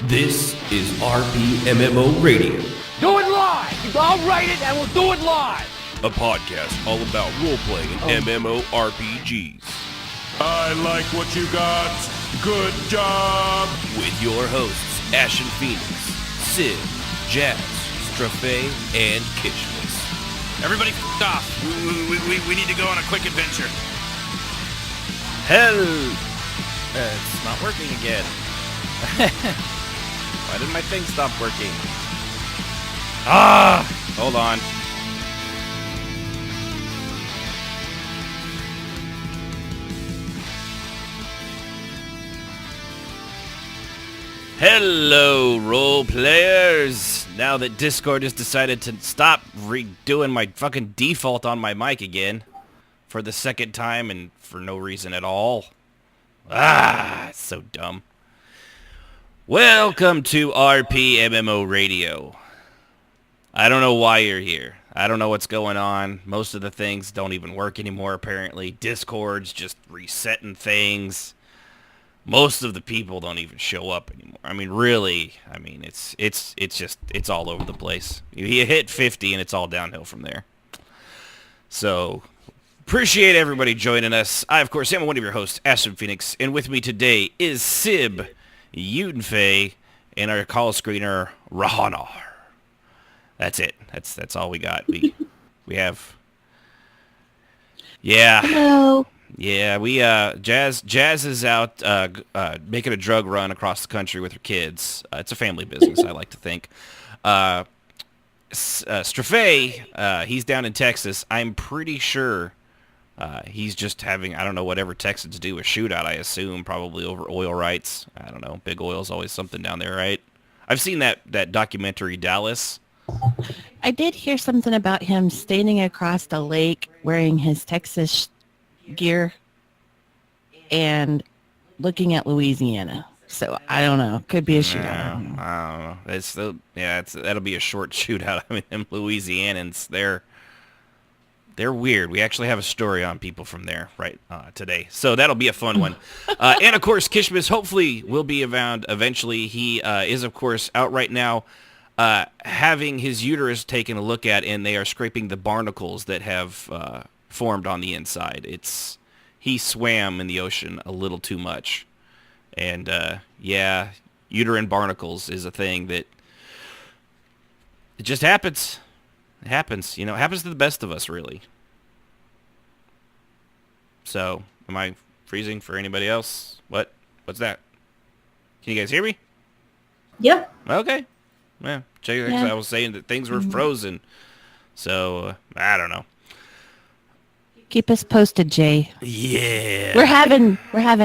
This is RPMMORadio, Do it live! I'll write it and we'll do it live! a podcast all about role-playing and MMORPGs. I like what you got. Good job. With your hosts, AshenPhoenix, Sib, Jazz, Strafae, and Kishmas. Everybody f*** off. We need to go on a quick adventure. Hell! It's not working again. Why did my thing stop working? Hold on. Hello, role players! Now that Discord has decided to stop redoing my fucking default on my mic again for the second time and for no reason at all. It's so dumb. Welcome to RPMMORadio. I don't know why you're here. I don't know what's going on. Most of the things don't even work anymore, apparently. Discord's just resetting things. Most of the people don't even show up anymore. I mean, really, it's all over the place. You hit 50 and it's all downhill from there. So, appreciate everybody joining us. I, of course, am one of your hosts, AshenPhoenix, and with me today is Sib, Yunfei, and our call screener, Rahanar. That's it. That's all we got. We have... Yeah. Hello. Yeah, we Jazz is out making a drug run across the country with her kids. It's a family business, I like to think. Strafae, he's down in Texas. I'm pretty sure he's just having, I don't know, whatever Texans do, a shootout, I assume, probably over oil rights. I don't know. Big oil's always something down there, right? I've seen that documentary, Dallas. I did hear something about him standing across the lake wearing his Texas gear and looking at Louisiana. So I don't know. Could be a shootout. I don't know. That'll be a short shootout. I mean, them Louisianans, they're weird. We actually have a story on people from there right today, so that'll be a fun one. And of course, Kishmas hopefully will be around eventually. He is, of course, out right now, having his uterus taken a look at, and they are scraping the barnacles that have formed on the inside. He swam in the ocean a little too much, and uterine barnacles is a thing that it just happens. It happens, it happens to the best of us, really. So, am I freezing for anybody else? What's that? Can you guys hear me? Yeah. Okay. Yeah. I was saying that things were frozen, so I don't know. Keep us posted, Jay. Yeah. We're having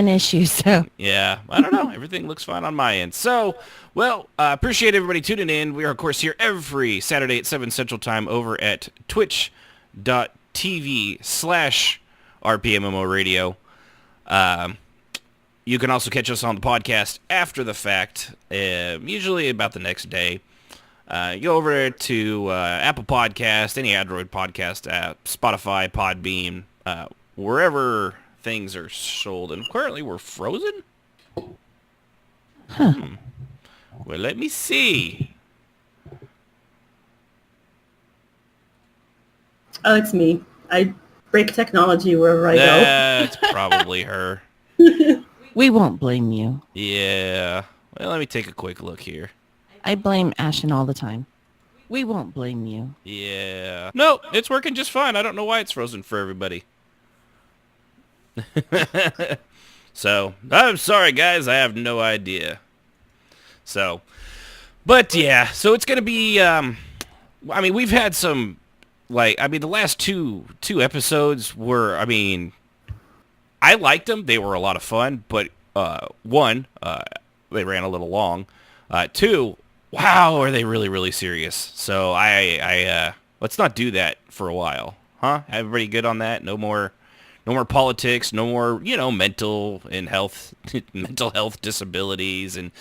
issues, so. Yeah, I don't know. Everything looks fine on my end. So, appreciate everybody tuning in. We are, of course, here every Saturday at 7 Central Time over at twitch.tv/RPMMORadio. You can also catch us on the podcast after the fact, usually about the next day. Go over to Apple Podcast, any Android podcast app, Spotify, Podbean, wherever things are sold. And currently we're frozen? Huh. Well, let me see. Oh, it's me. I break technology wherever I go. That's probably her. We won't blame you. Yeah. Well, let me take a quick look here. I blame Ashen all the time. We won't blame you. Yeah. No, it's working just fine. I don't know why it's frozen for everybody. So, I'm sorry, guys. I have no idea. So, but yeah. So it's going to be, we've had some, the last two episodes were, I liked them. They were a lot of fun. But, one, they ran a little long. Two, wow, are they really, really serious? So I let's not do that for a while, huh? Everybody good on that? No more politics, no more, mental health disabilities, and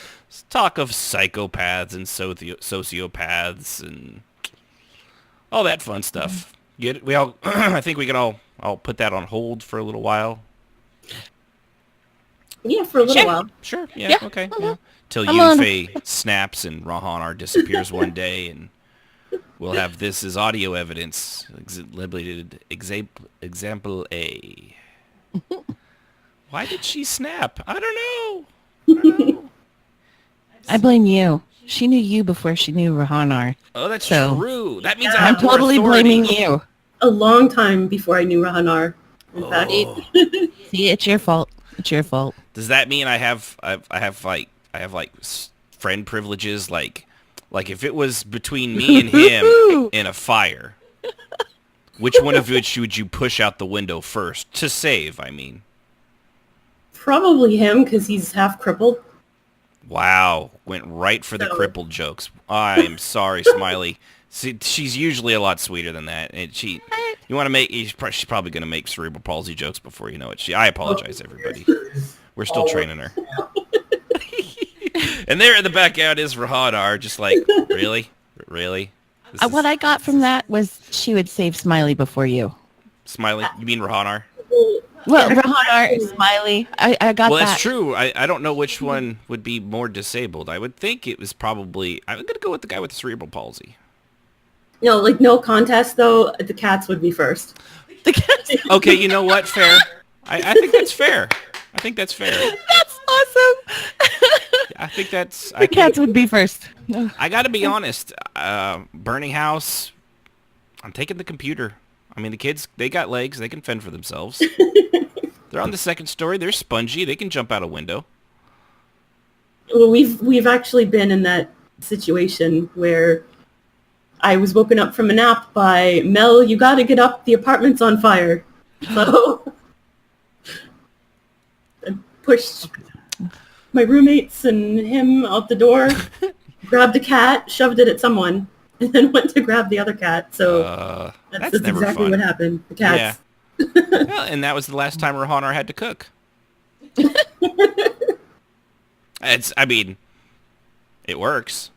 talk of psychopaths and sociopaths and all that fun stuff. Get it? We all, I think we can all put that on hold for a little while. Yeah, for a little while. Sure, yeah, Yeah, okay. mhm. Yeah. Till I'm on. Yunfei snaps and Rahanar disappears one day, and we'll have this as audio evidence. Example A. Why did she snap? I don't know. I blame you. She knew you before she knew Rahanar. Oh, that's So- true. That means Yeah. I I'm have more totally authority. blaming you. A long time before I knew Rahanar. In fact, See, it's your fault. It's your fault. Does that mean I have friend privileges? Like if it was between me and him in a fire, which one of which would you push out the window first to save? I mean, probably him because he's half crippled. wow, went right for the So- crippled jokes. I'm sorry, Smiley. See, she's usually a lot sweeter than that, and you want to make. She's probably going to make cerebral palsy jokes before you know it. I apologize, everybody. We're still training her. And there in the background is Rahanar, just like, really? This is- What I got from that was she would save Smiley before you. Smiley? You mean Rahanar? Well, Rahanar, Smiley. I got Well, that. that's true. I don't know which one would be more disabled. I would think it was probably... I'm going to go with the guy with the cerebral palsy. No, like no contest though. The cats would be first. The cats. Okay, you know what? Fair. I think that's fair. That's awesome. I think that's... The cats would be first. No. I got to be honest. Burning house, I'm taking the computer. I mean, the kids, they got legs. They can fend for themselves. They're on the second story. They're spongy. They can jump out a window. Well, we've actually been in that situation where I was woken up from a nap by Mel. You got to get up. The apartment's on fire. So I pushed my roommates and him out the door, grabbed a cat, shoved it at someone, and then went to grab the other cat. So that's never exactly fun. what happened. The cats. Yeah. Well, and that was the last time Rahanar had to cook. I mean, it works.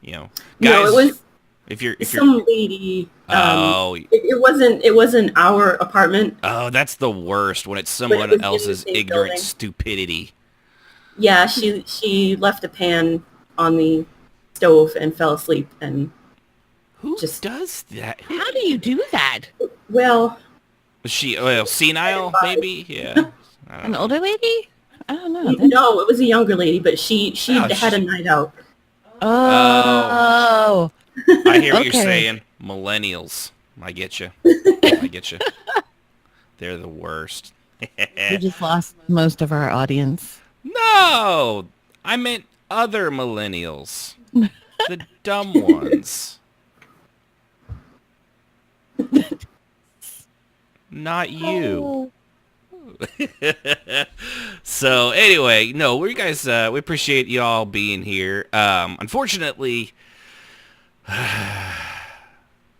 You know, guys. No, it was if you're some lady. Oh. It wasn't our apartment. Oh, that's the worst when it's someone was in the else's same ignorant building. stupidity. Yeah, she left a pan on the stove and fell asleep. And Who Just- does that? How do you do that? well, Was she senile? Maybe. Yeah. I don't An know. older lady? I don't know. no, it was a younger lady, but she Oh, had a night out. Oh. I hear what you're Okay. saying. Millennials. I get you. I get you. They're the worst. We just lost most of our audience. No, I meant other millennials. The dumb ones. Not you. So anyway, no, we guys, we appreciate y'all being here. Unfortunately,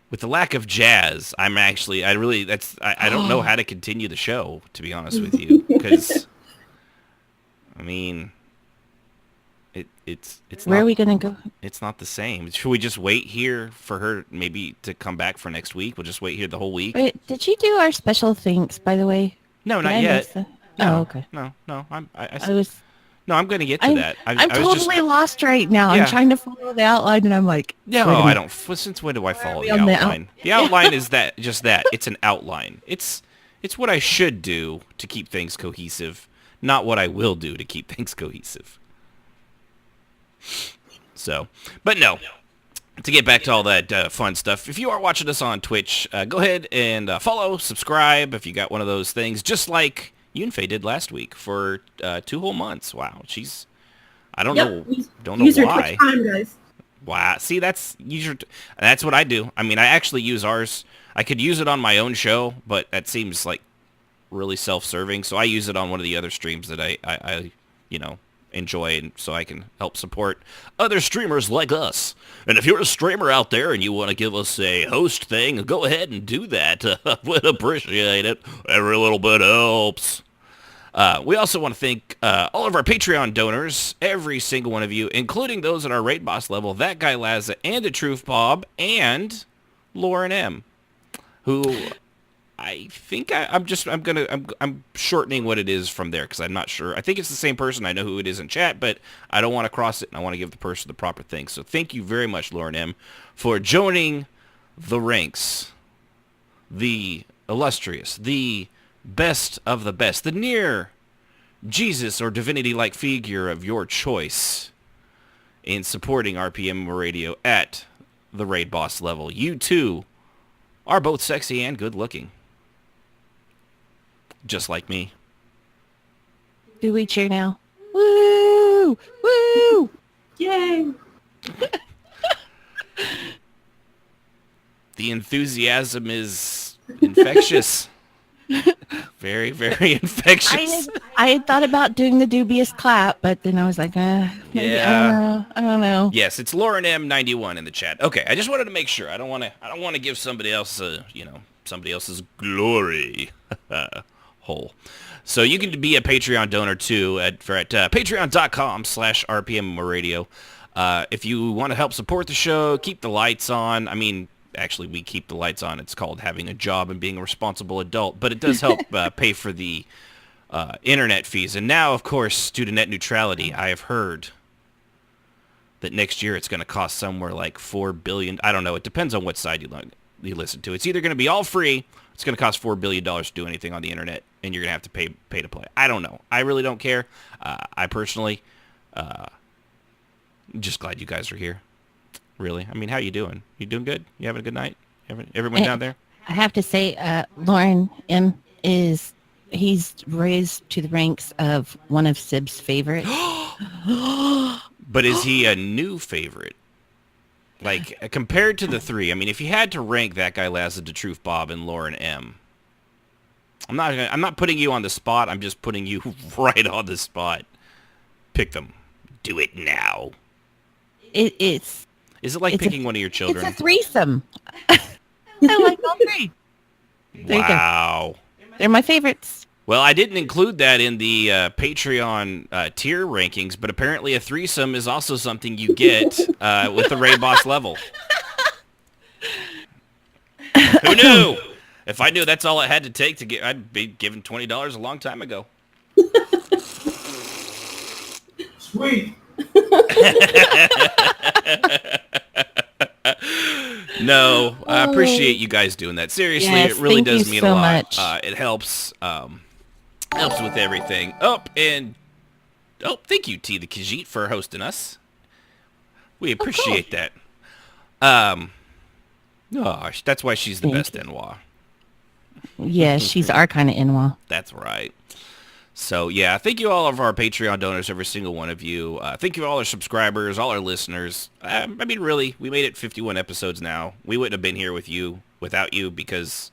with the lack of jazz, I don't know how to continue the show, to be honest with you, because I mean, it's Where not, are we going to go? it's not the same. Should we just wait here for her maybe to come back for next week? We'll just wait here the whole week. Wait, did you do our special thanks, by the way? No, Did not I yet. miss that? No, Oh, okay. No. I was. No, I'm going to get to I'm, that. I'm I was totally just, lost right now. Yeah. I'm trying to follow the outline, and I'm like, no, wait a I minute. don't. Since when do I follow we the on the outline? The outline is just that. It's an outline. It's what I should do to keep things cohesive, not what I will do to keep things cohesive. So, but no. To get back to all that fun stuff, if you are watching us on Twitch, go ahead and follow, subscribe if you got one of those things, just like Yunfei did last week for 2 whole months. Wow, I don't know Use your why. Twitch Prime, guys. Wow, see, that's what I do. I mean, I actually use ours. I could use it on my own show, but that seems like really self-serving. So I use it on one of the other streams that I enjoy, and so I can help support other streamers like us. And if you're a streamer out there and you want to give us a host thing, go ahead and do that. I would appreciate it. Every little bit helps. We also want to thank all of our Patreon donors, every single one of you, including those at our Raid Boss level, That Guy Laza, and the Truth Bob, and Lauren M., who I think I'm shortening what it is from there because I'm not sure. I think it's the same person. I know who it is in chat, but I don't want to cross it, and I want to give the person the proper thing. So thank you very much, Lauren M., for joining the ranks, the illustrious, the best of the best, the near Jesus or divinity-like figure of your choice in supporting RPMMORadio at the raid boss level. You too are both sexy and good looking. Just like me. Do we cheer now? Woo! Woo! Yay! The enthusiasm is infectious. Very, very infectious. I had thought about doing the dubious clap, but then I was like, maybe, Yeah. I don't know. Yes, it's Lauren M91 in the chat. Okay, I just wanted to make sure. I don't want to give somebody else, somebody else's glory hole. So you can be a Patreon donor too at patreon.com/RPMMORadio. If you want to help support the show, keep the lights on. I mean, actually, we keep the lights on. It's called having a job and being a responsible adult, but it does help pay for the internet fees. And now, of course, due to net neutrality, I have heard that next year it's going to cost somewhere like $4 billion. I don't know. It depends on what side you listen to. It's either going to be all free. It's going to cost $4 billion to do anything on the internet, and you're going to have to pay to play. I don't know. I really don't care. I personally, I'm just glad you guys are here. Really. I mean, how you doing? You doing good? You having a good night? Everyone down there? I have to say, Lauren M. he's raised to the ranks of one of Sib's favorites. But is he a new favorite? Like, compared to the three, I mean, if you had to rank that guy Lazza, Truth Bob, and Lauren M., I'm not putting you on the spot. I'm just putting you right on the spot. Pick them. Do it now. Is it like picking one of your children? It's a threesome. I like all three. There Wow. you go. They're my favorites. Well, I didn't include that in the Patreon tier rankings, but apparently a threesome is also something you get with the raid boss level. Who knew? If I knew that's all it had to take to get, I'd be given $20 a long time ago. Sweet. No, I appreciate you guys doing that. Seriously, yes, it really thank does you mean so a lot. much. It helps. Helps with everything. Thank you, T the Khajiit, for hosting us. We appreciate that. That's why she's the best Enwa. Yeah, she's our kind of Enwa. That's right. So, yeah, thank you all of our Patreon donors, every single one of you. Thank you all our subscribers, all our listeners. I mean, really, we made it 51 episodes now. We wouldn't have been here without you because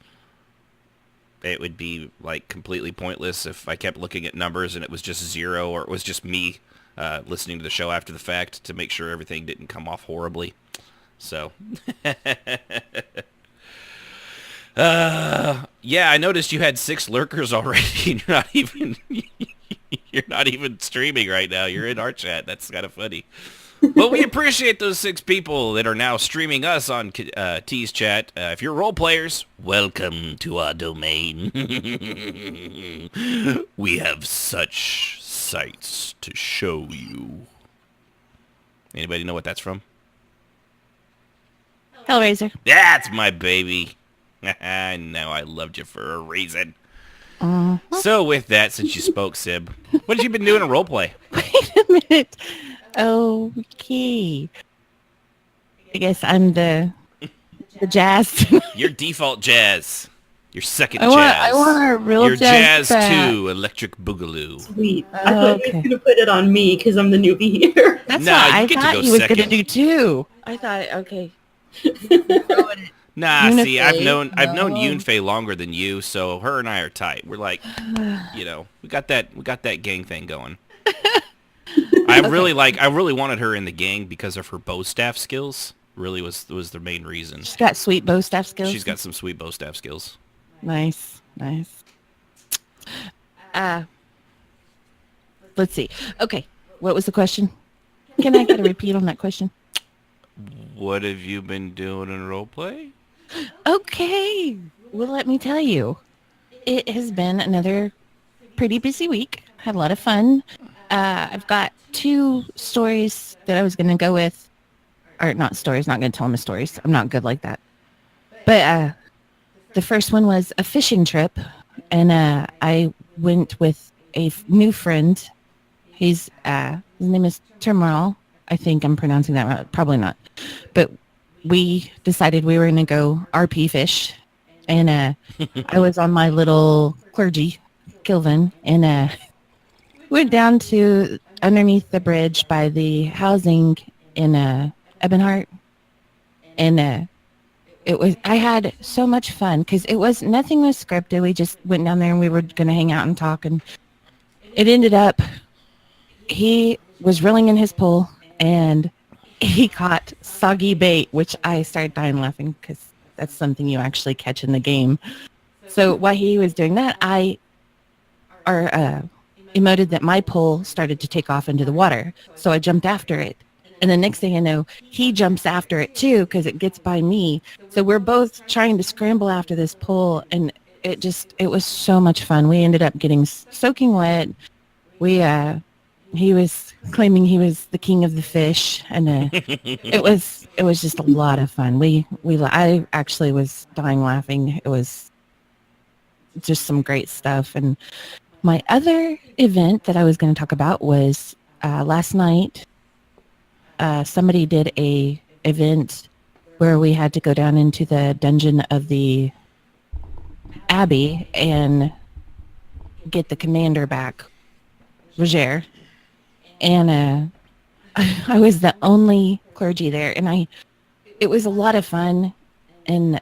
it would be, like, completely pointless if I kept looking at numbers and it was just zero or it was just me listening to the show after the fact to make sure everything didn't come off horribly. So... yeah, I noticed you had 6 lurkers already. And you're not even streaming right now. You're in our chat. That's kind of funny. But we appreciate those 6 people that are now streaming us on T's chat. If you're role players, welcome to our domain. We have such sights to show you. Anybody know what that's from? Hellraiser. That's my baby. I know, I loved you for a reason. So with that, since you spoke, Sib, what have you been doing in roleplay? Wait a minute. Okay. I guess I'm the jazz. Your default jazz. Your second I jazz. want a real Your jazz. jazz 2, Electric Boogaloo. Sweet. I thought he was going to put it on me because I'm the newbie here. That's Nah, what you I get to thought go he was going to second. do too. I thought, okay. Nah, see, I've Yunfei? known No. Yunfei longer than you, so her and I are tight. We're like, we got that gang thing going. I really wanted her in the gang because of her bow staff skills. Really was the main reason. She's got sweet bow staff skills. She's got some sweet bow staff skills. Nice. Let's see. Okay, what was the question? Can I get a repeat on that question? What have you been doing in roleplay? Okay. Well, let me tell you, it has been another pretty busy week. Had a lot of fun. I've got 2 stories that I was going to go with. Or not stories, not going to tell them stories. I'm not good like that. But the first one was a fishing trip. And I went with a new friend. His name is Terminal. I think I'm pronouncing that right. Probably not. But we decided we were going to go RP fish. And I was on my little clergy, Kilvin, and went down to underneath the bridge by the housing in Ebonheart. And I had so much fun because nothing was scripted. We just went down there and we were going to hang out and talk. And it ended up, he was reeling in his pole and he caught soggy bait, which I started dying laughing because that's something you actually catch in the game. So while he was doing that, I emoted that my pole started to take off into the water. So I jumped after it. And the next thing I know, he jumps after it too because it gets by me. So we're both trying to scramble after this pole. And it was so much fun. We ended up getting soaking wet. He was claiming he was the king of the fish, and it was just a lot of fun. I actually was dying laughing. It was just some great stuff. And my other event that I was going to talk about was last night. Somebody did a event where we had to go down into the dungeon of the Abbey and get the commander back, Roger. And I was the only clergy there, and it was a lot of fun. And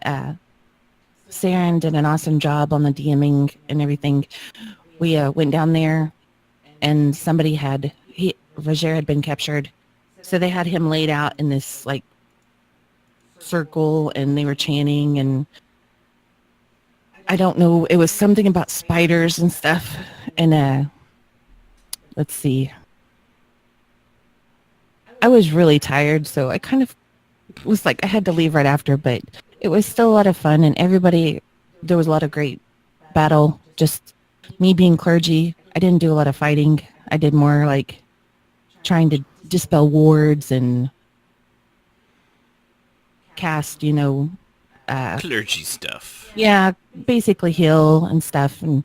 Saren did an awesome job on the DMing and everything. We went down there, and Roger had been captured, so they had him laid out in this like circle, and they were chanting, and I don't know, it was something about spiders and stuff. And let's see. I was really tired, so I kind of was like, I had to leave right after, but it was still a lot of fun, and there was a lot of great battle. Just me being clergy, I didn't do a lot of fighting. I did more like trying to dispel wards and cast, Clergy stuff. Yeah, basically heal and stuff, and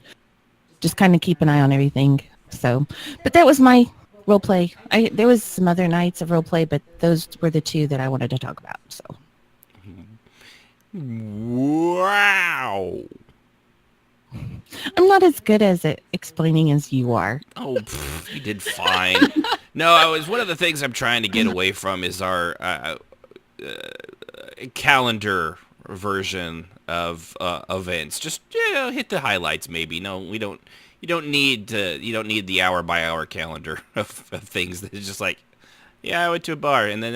just kind of keep an eye on everything. So, but that was my role play. There was some other nights of role play, but those were the 2 that I wanted to talk about. So, wow, I'm not as good as at explaining as you are. Oh, you did fine. No, one of the things I'm trying to get away from is our calendar version of events. Just hit the highlights, maybe. No, we don't. You don't need the hour by hour calendar of things. It's just like, yeah, I went to a bar, and then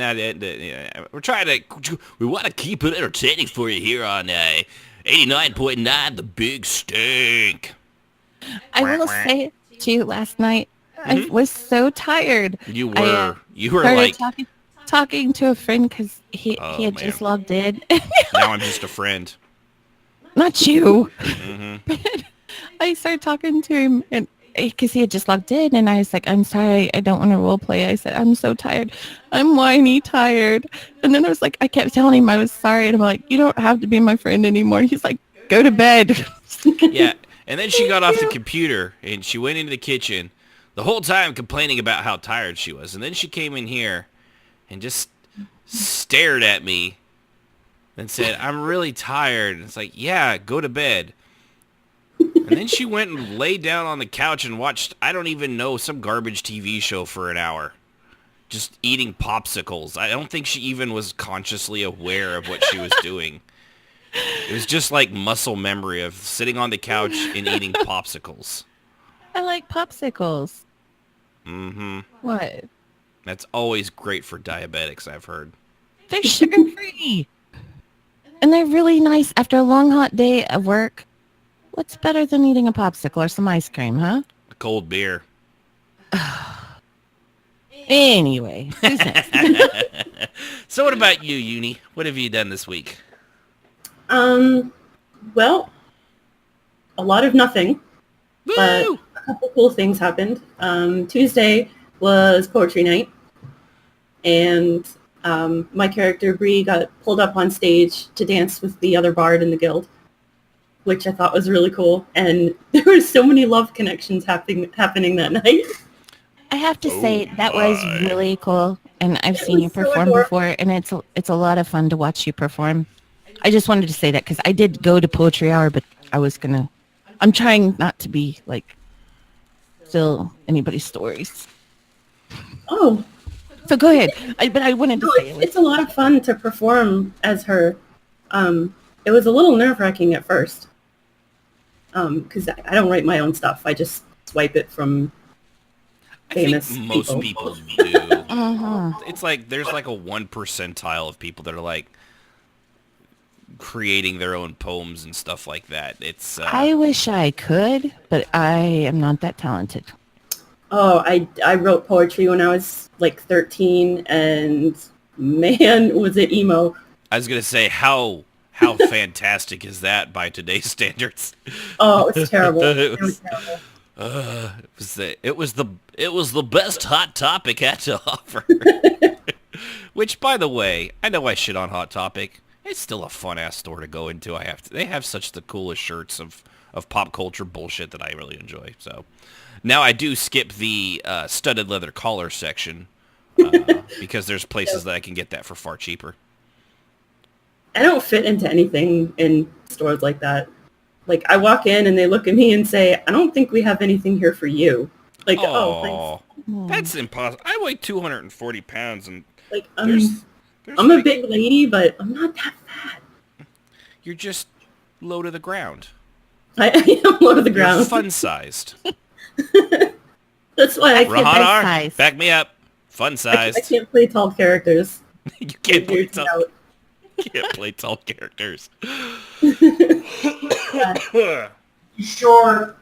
we want to keep it entertaining for you here on 89.9 The Big Stink. I will say too, last night I was so tired. You were started like talking to a friend because he had just logged in. Now I'm just a friend. Not you. I started talking to him, and because he had just logged in, and I was like, I'm sorry, I don't want to role play. I said, I'm so tired. I'm whiny tired. And then I kept telling him I was sorry, and I'm like, you don't have to be my friend anymore. He's like, go to bed. Yeah, and then she got off the computer, and she went into the kitchen the whole time complaining about how tired she was. And then she came in here and just stared at me and said, I'm really tired. And it's like, yeah, go to bed. And then she went and laid down on the couch and watched, I don't even know, some garbage TV show for an hour. Just eating popsicles. I don't think she even was consciously aware of what she was doing. It was just like muscle memory of sitting on the couch and eating popsicles. I like popsicles. Mm-hmm. What? That's always great for diabetics, I've heard. They're sugar-free. And they're really nice after a long, hot day of work. What's better than eating a popsicle or some ice cream, huh? A cold beer. Anyway. Who's next? So what about you, Uni? What have you done this week? Well, a lot of nothing, but Woo! a couple cool things happened. Tuesday was poetry night, and my character Bree got pulled up on stage to dance with the other bard in the guild, which I thought was really cool. And there were so many love connections happening that night. I have to say that was really cool, and I've seen you was so perform adorable. before, and it's a lot of fun to watch you perform. I just wanted to say that because I did go to Poetry Hour, but I'm trying not to be like fill anybody's stories. Oh, So go ahead. But I wanted to no, say it's a lot of fun to perform as her. It was a little nerve-wracking at first, because I don't write my own stuff. I just swipe it from famous I think most people do. It's like there's like a 1 percentile of people that are like creating their own poems and stuff like that. It's I wish I could, but I am not that talented. Oh, I wrote poetry when I was like 13, and man, was it emo. I was gonna say how fantastic is that by today's standards? Oh, it was terrible. It was terrible. It was the best Hot Topic had to offer. Which, by the way, I know I shit on Hot Topic. It's still a fun ass store to go into. They have such the coolest shirts of pop culture bullshit that I really enjoy. So now I do skip the studded leather collar section because there's places that I can get that for far cheaper. I don't fit into anything in stores like that. Like, I walk in and they look at me and say, I don't think we have anything here for you. Like, oh, thanks. That's impossible. I weigh 240 pounds, and Like, there's I'm a like- big lady, but I'm not that fat. You're just low to the ground. I am low to the You're ground. fun-sized. That's why I can't, Rahanar, size. back me up. I Fun-sized. can't play tall characters. You can't play Weird tall. out. Can't play tall characters. Short.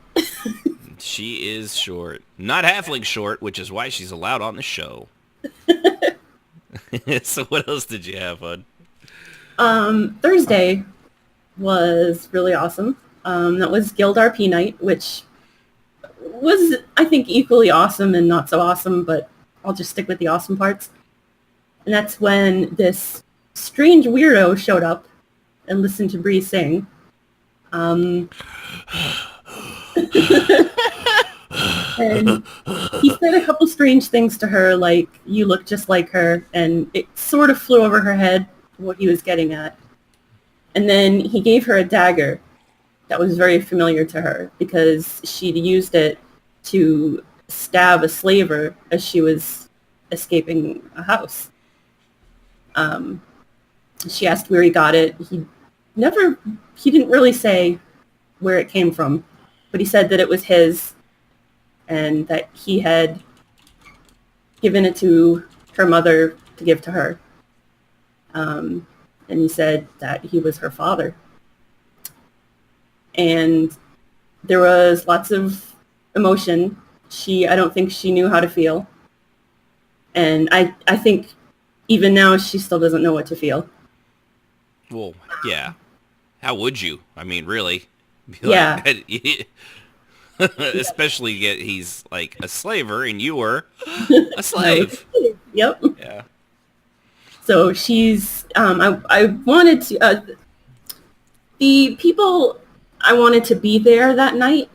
She is short. Not halfling short, which is why she's allowed on the show. So what else did you have, Bud? Thursday was really awesome. That was Guild RP night, which was, I think, equally awesome and not so awesome, but I'll just stick with the awesome parts. And that's when this strange weirdo showed up and listened to Bree sing. And he said a couple strange things to her, like, you look just like her, and it sort of flew over her head what he was getting at. And then he gave her a dagger that was very familiar to her because she'd used it to stab a slaver as she was escaping a house. She asked where he got it. He didn't really say where it came from, but he said that it was his and that he had given it to her mother to give to her. And he said that he was her father. And there was lots of emotion. I don't think she knew how to feel. And I think even now she still doesn't know what to feel. Well, yeah. How would you? I mean, really? Yeah. Especially he's like a slaver and you were a slave. Yep. Yeah. So she's, I wanted to, the people I wanted to be there that night,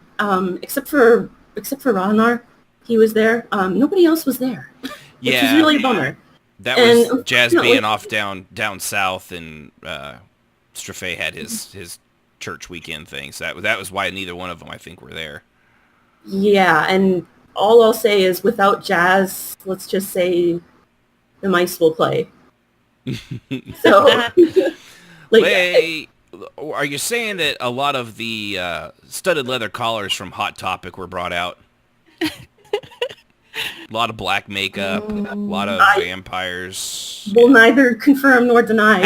except for Rahanar, he was there. Nobody else was there, which was really a bummer. That And was Jazz unfortunately- being off down south, and Strafae had his church weekend thing. So that was why neither one of them, I think, were there. Yeah, and all I'll say is without Jazz, let's just say the mice will play. So, like, Wait, are you saying that a lot of the studded leather collars from Hot Topic were brought out? A lot of black makeup, a lot of vampires. will neither confirm nor deny.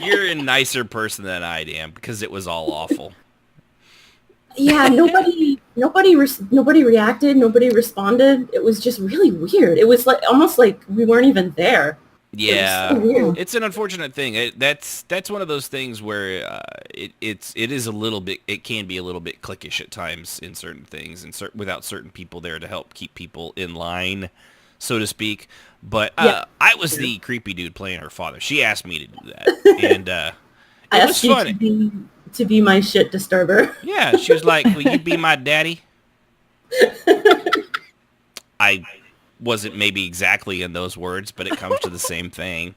You're a nicer person than I am because it was all awful. Yeah, nobody reacted. Nobody responded. It was just really weird. It was like almost like we weren't even there. Yeah, so weird. it's an unfortunate thing. That's one of those things where it is a little bit. It can be a little bit cliquish at times in certain things, and without certain people there to help keep people in line, so to speak. But I was the creepy dude playing her father. She asked me to do that, and I it was asked you fun. to be my shit disturber. Yeah, she was like, "Will you be my daddy?" I wasn't maybe exactly in those words, but it comes to the same thing.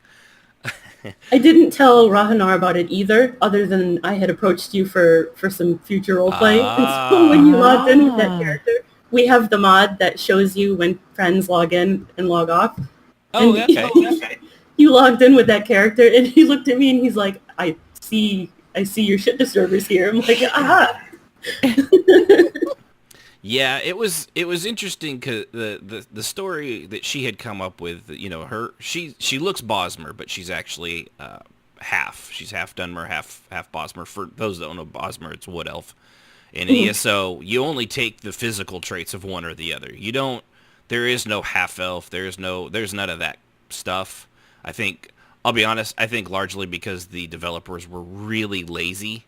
I didn't tell Rahanar about it either, other than I had approached you for some future roleplay. And so when you logged in with that character, we have the mod that shows you when friends log in and log off. Oh, And okay. you logged in with that character, and he looked at me and he's like, I see your shit disturbers here. I'm like, aha. Yeah, it was interesting because the story that she had come up with, you know, she looks Bosmer, but she's actually half. She's half Dunmer, half Bosmer. For those that don't know Bosmer, it's Wood Elf. In ESO, you only take the physical traits of one or the other. You don't. There is no half elf. There's none of that stuff. I think, I'll be honest, I think largely because the developers were really lazy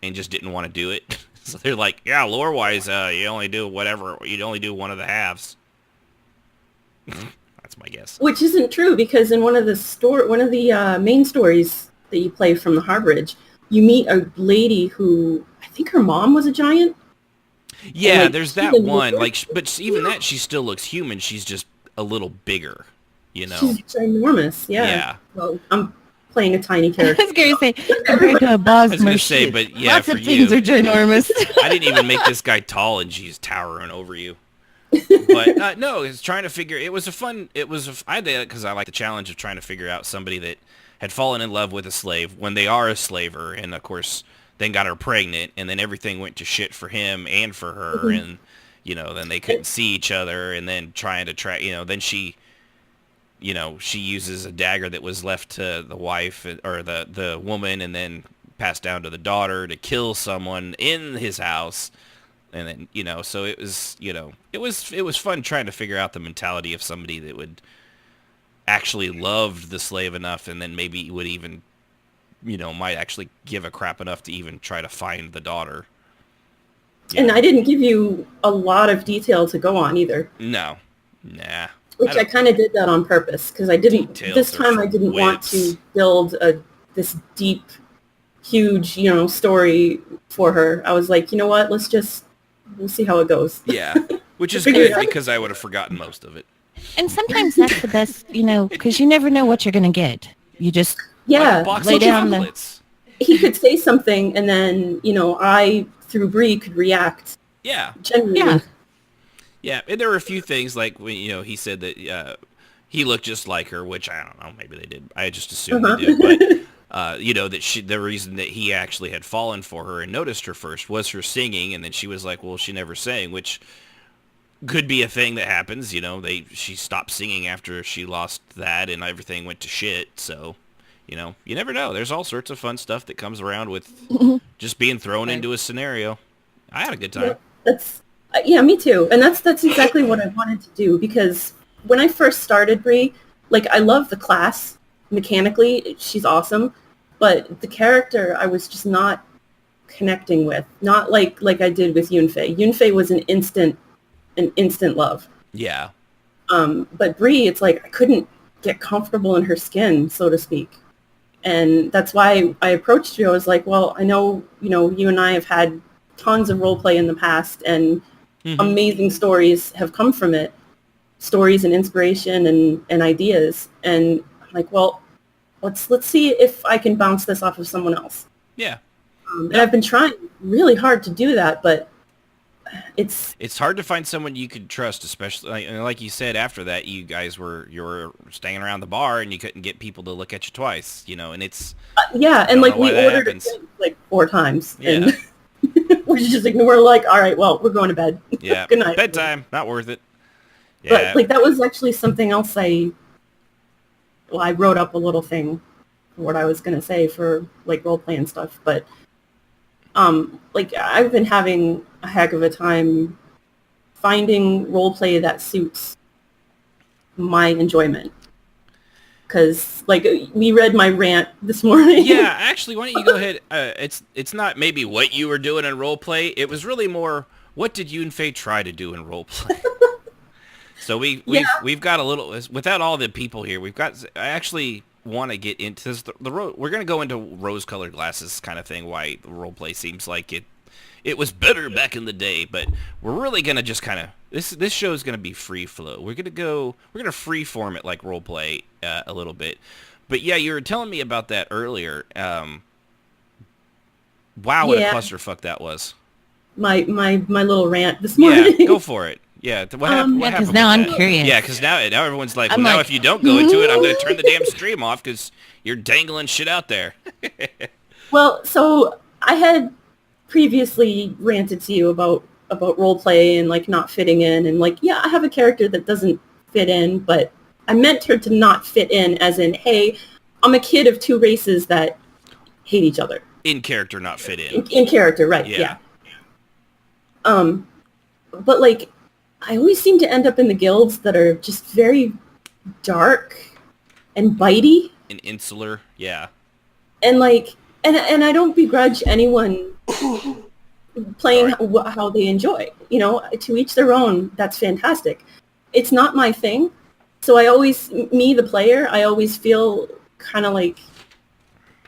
and just didn't want to do it. So they're like, yeah, lore-wise, you only do whatever. You only do one of the halves. That's my guess. Which isn't true, because in one of the main stories that you play from the Harborage, you meet a lady who, I think her mom was a giant. Yeah, and, like, there's that one. But even that, she still looks human. She's just a little bigger, you know. She's ginormous. Yeah. Well, I'm playing a tiny I character. was going to say, compared to a Bosmer, I was going to say, but yeah, lots for of things you, are ginormous. I didn't even make this guy tall, and she's towering over you. But no, it's trying to figure. I did it because I like the challenge of trying to figure out somebody that had fallen in love with a slave when they are a slaver, and of course then got her pregnant, and then everything went to shit for him and for her, and you know, then they couldn't see each other, and then trying to track, you know, then she uses a dagger that was left to the wife or the woman, and then passed down to the daughter to kill someone in his house. And then, you know, so it was, you know, it was fun trying to figure out the mentality of somebody that would actually love the slave enough, and then maybe would even, you know, might actually give a crap enough to even try to find the daughter. Yeah. And I didn't give you a lot of detail to go on either. No. Nah. Which I kind of did that on purpose, because I didn't, this time I didn't want to build this deep, huge, you know, story for her. I was like, you know what, we'll see how it goes. Yeah, which is good, because I would have forgotten most of it. And sometimes that's the best, you know, because you never know what you're going to get. You just Like a box lay of down chocolates. He could say something, and then, you know, I, through Bree, could react. Yeah. Genuinely. Yeah, and there were a few things, like, you know, he said that he looked just like her, which I don't know, maybe they did. I just assumed they did, but, you know, that the reason that he actually had fallen for her and noticed her first was her singing, and then she was like, well, she never sang, which could be a thing that happens, you know, she stopped singing after she lost that, and everything went to shit, so, you know, you never know. There's all sorts of fun stuff that comes around with just being thrown into a scenario. I had a good time. Yeah, me too. And that's exactly what I wanted to do, because when I first started Bree, like, I love the class mechanically. She's awesome. But the character I was just not connecting with. Not like I did with Yunfei. Yunfei was an instant love. Yeah. But Bree, it's like I couldn't get comfortable in her skin, so to speak. And that's why I approached you. I was like, well, I know, you know, you and I have had tons of roleplay in the past, and amazing stories have come from it. Stories and inspiration and ideas. And I'm like, well, let's see if I can bounce this off of someone else. Yeah. And I've been trying really hard to do that, but it's hard to find someone you could trust, especially like you said. After that, you were staying around the bar, and you couldn't get people to look at you twice, you know. And it's and like we ordered it like 4 times, and we're just we're like, all right, well, we're going to bed. Yeah, good night. Bedtime, not worth it. Yeah. But like that was actually something else. I wrote up a little thing for what I was gonna say for like roleplay and stuff, but like I've been having a heck of a time finding roleplay that suits my enjoyment. because like we read my rant this morning. Yeah, actually, why don't you go ahead? It's not maybe what you were doing in roleplay. It was really more what did Yunfei try to do in roleplay. So we've got a little without all the people here. I actually want to get into this. We're going to go into rose-colored glasses kind of thing. Why the roleplay seems like it was better back in the day, but we're really going to just kind of this show is going to be free flow. We're going to free form it like roleplay a little bit. But yeah, you were telling me about that earlier. Wow, what a clusterfuck that was. My little rant this morning. Yeah, go for it. Yeah, what happened? Yeah, because now I'm curious. Yeah, because now everyone's like, well, now if you don't go into it, I'm going to turn the damn stream off because you're dangling shit out there. Well, so I had previously ranted to you about roleplay and like not fitting in, and like, yeah, I have a character that doesn't fit in, but I meant her to not fit in as in, hey, I'm a kid of two races that hate each other. In character, not fit in. In character, right, yeah. But like, I always seem to end up in the guilds that are just very dark and bitey. And insular, yeah. And like, and I don't begrudge anyone playing how they enjoy. You know, to each their own. That's fantastic. It's not my thing. So me, the player, I always feel kind of like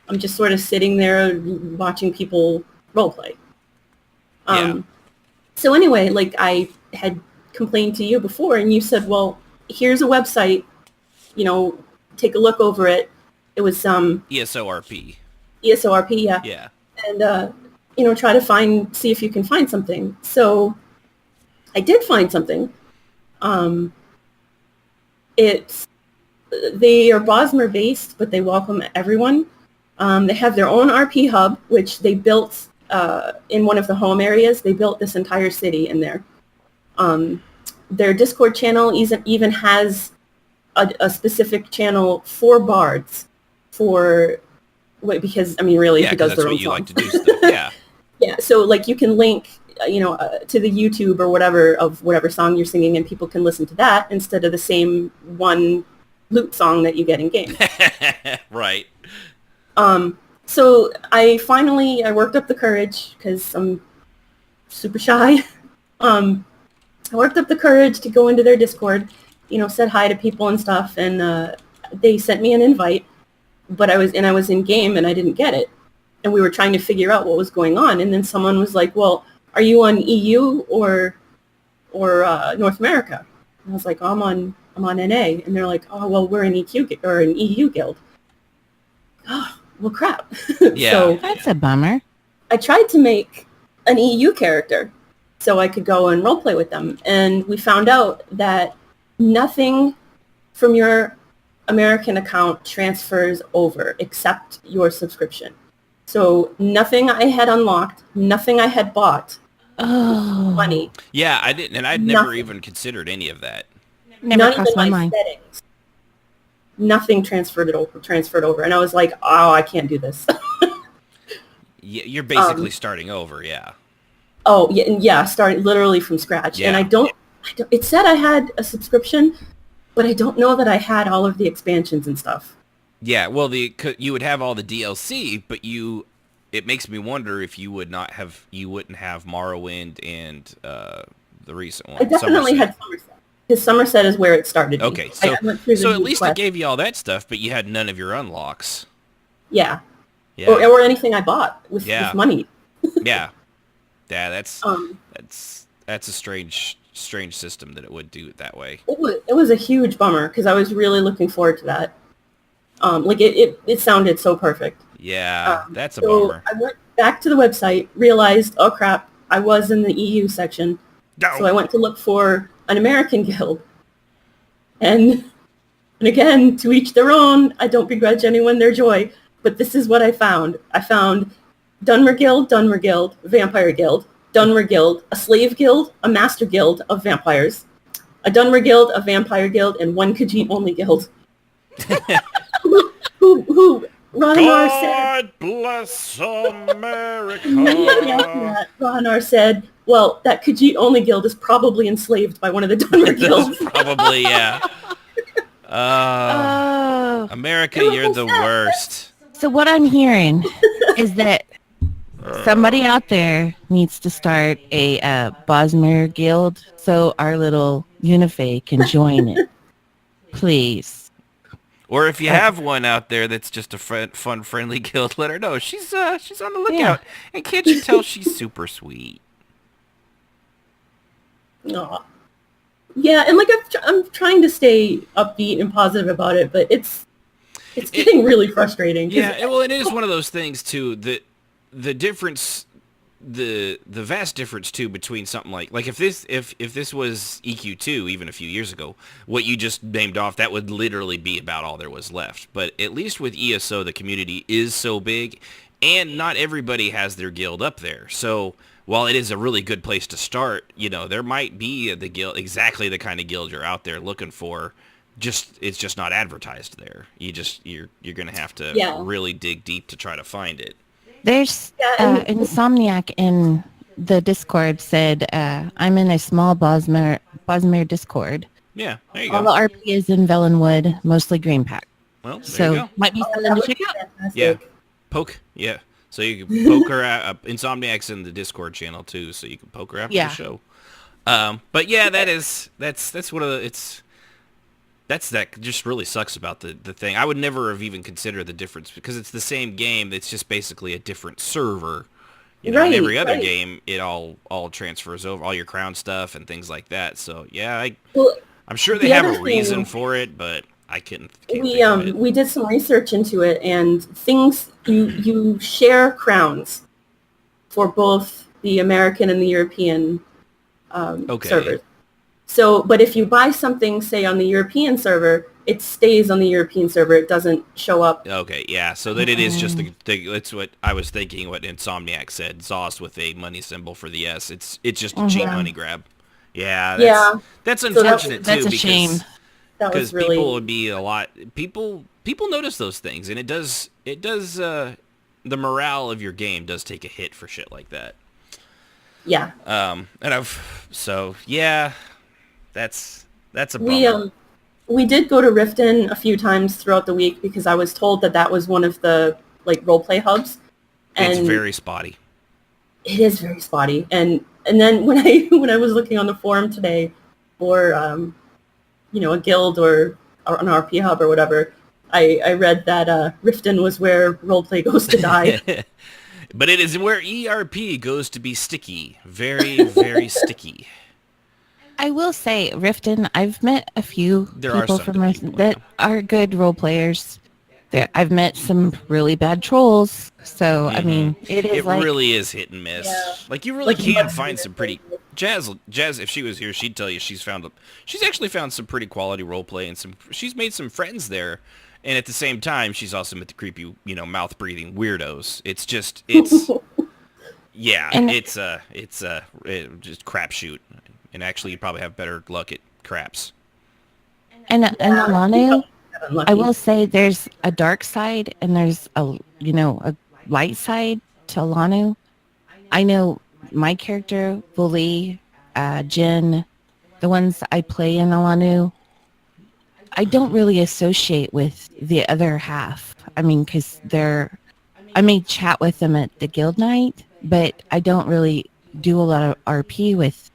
I'm just sort of sitting there watching people roleplay. So anyway, like I had complained to you before, and you said, well, here's a website, you know, take a look over it. It was ESORP, yeah. Yeah. And you know, try to see if you can find something. So I did find something. They are Bosmer based, but they welcome everyone. They have their own RP hub, which they built in one of the home areas. They built this entire city in there. Their Discord channel even has a specific channel for bards because I mean, really, if it does their own song. That's what you like to do stuff. Yeah. Yeah. So like you can link, you know, to the YouTube or whatever of whatever song you're singing, and people can listen to that instead of the same one loot song that you get in game. Right. So I worked up the courage because I'm super shy. I worked up the courage to go into their Discord, you know, said hi to people and stuff, and they sent me an invite, but I was in game and I didn't get it, and we were trying to figure out what was going on, and then someone was like, "Well, are you on EU or North America?" And I was like, oh, I'm on NA, and they're like, "Oh, well, we're an an EU guild." Oh, well, crap. Yeah, so That's a bummer. I tried to make an EU character so I could go and roleplay with them. And we found out that nothing from your American account transfers over except your subscription. So nothing I had unlocked, nothing I had bought, money. Yeah, I didn't, and I'd never even considered any of that. Never Not crossed even my mind. settings. Nothing transferred over. And I was like, oh, I can't do this. You're basically starting over, yeah. Oh, yeah, starting literally from scratch. Yeah. And I don't, it said I had a subscription, but I don't know that I had all of the expansions and stuff. Yeah, well, you would have all the DLC, but it makes me wonder if you wouldn't have Morrowind and the recent one. I definitely had Somerset. Because Somerset is where it started. Okay, I went through the so at new least quest. it gave you all that stuff, but you had none of your unlocks. Yeah. Yeah. Or anything I bought with money. Yeah. Yeah, that's a strange system that it would do it that way. It was a huge bummer because I was really looking forward to that. Like it sounded so perfect. Yeah, that's a so bummer. I went back to the website, realized, oh crap, I was in the EU section. No. So I went to look for an American guild. And again, to each their own, I don't begrudge anyone their joy. But this is what I found. I found Dunmer Guild, Vampire Guild, Dunmer Guild, a Slave Guild, a Master Guild of Vampires, a Dunmer Guild, a Vampire Guild, and one Khajiit only guild. who Ronar said... God bless America. Yeah, Ronar said, well, that Khajiit only guild is probably enslaved by one of the Dunmer guilds. Probably, yeah. Oh. America, It was you're the sad. worst. So what I'm hearing is that somebody out there needs to start a Bosmer guild so our little Yunfei can join it. Please. Or if you have one out there that's just a fun, friendly guild, let her know. She's on the lookout. And can't you tell she's super sweet? Aw. Yeah, and like I'm trying to stay upbeat and positive about it, but it's getting really frustrating. Yeah, well, it is one of those things too. The difference, the vast difference too between something like if this was EQ2 even a few years ago, what you just named off, that would literally be about all there was left. But at least with ESO, the community is so big, and not everybody has their guild up there. So while it is a really good place to start, there might be the guild, exactly the kind of guild you're out there looking for. It's just not advertised there. You're gonna have to really dig deep to try to find it. There's Insomniac in the Discord said, I'm in a small Bosmer Discord. Yeah, there you All go. the RP is in Vellenwood, mostly Green Pack. Well, there you So go. might be something to check out. Fantastic. Yeah, poke. Yeah, so you can poke her out. Insomniac's in the Discord channel too, so you can poke her after the show. But yeah, that's one of the that just really sucks about the thing. I would never have even considered the difference because it's the same game. It's just basically a different server. In every other game, it all transfers over, all your crown stuff and things like that. So yeah, I'm sure they have a reason for it, but I can't think of it. We did some research into it, and things you share crowns for both the American and the European servers. So, but if you buy something, say, on the European server, it stays on the European server. It doesn't show up. Okay, yeah. So that it is just that's what I was thinking. What Insomniac said, ZOS with a money symbol for the S. It's just a cheap money grab. Yeah. That's unfortunate that's too. a shame. That was Because really... people would be a lot. People notice those things, and it does. The morale of your game does take a hit for shit like that. Yeah. That's a bummer. We did go to Riften a few times throughout the week because I was told that was one of the roleplay hubs. And it's very spotty. It is very spotty. And then when I was looking on the forum today for a guild or an RP hub or whatever, I read that Riften was where roleplay goes to die. But it is where ERP goes to be sticky. Very, very sticky. I will say, Riften, I've met a few people from Riften that are good role players. I've met some really bad trolls. So, I mean, it really is hit and miss. Yeah. Like, you really can find some pretty... Jazz, if she was here, she'd tell you she's actually found some pretty quality role play, and she's made some friends there. And at the same time, she's also met the creepy, mouth-breathing weirdos. It's just just crapshoot. And actually, you probably have better luck at craps. And Alano, I will say there's a dark side and there's a light side to Alano. I know my character, Bully, Jin, the ones I play in Alano, I don't really associate with the other half. I mean, because I may chat with them at the guild night, but I don't really do a lot of RP with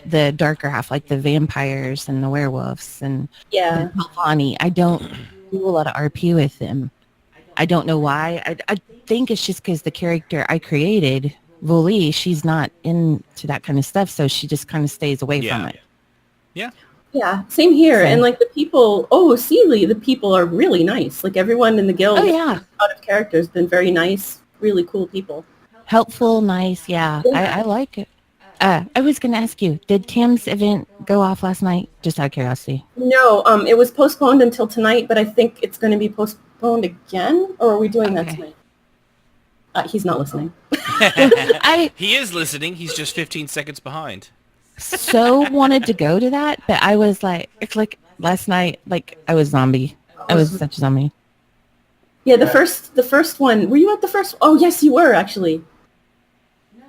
the darker half, like the vampires and the werewolves and the Helvani. I don't do a lot of RP with them. I don't know why. I think it's just because the character I created, Vuli, she's not into that kind of stuff, so she just kind of stays away from it. Yeah. Yeah, same here. And the people, Sealy, the people are really nice. Everyone in the guild, out of character, has been very nice, really cool people. Helpful, nice, I like it. I was going to ask you, did Tam's event go off last night? Just out of curiosity. No, it was postponed until tonight, but I think it's going to be postponed again, or are we doing that tonight? He's not listening. He is listening. He's just 15 seconds behind. So wanted to go to that, but I was it's last night, I was zombie. I was such a zombie. Yeah, the first one. Were you at the first? Oh, yes, you were actually.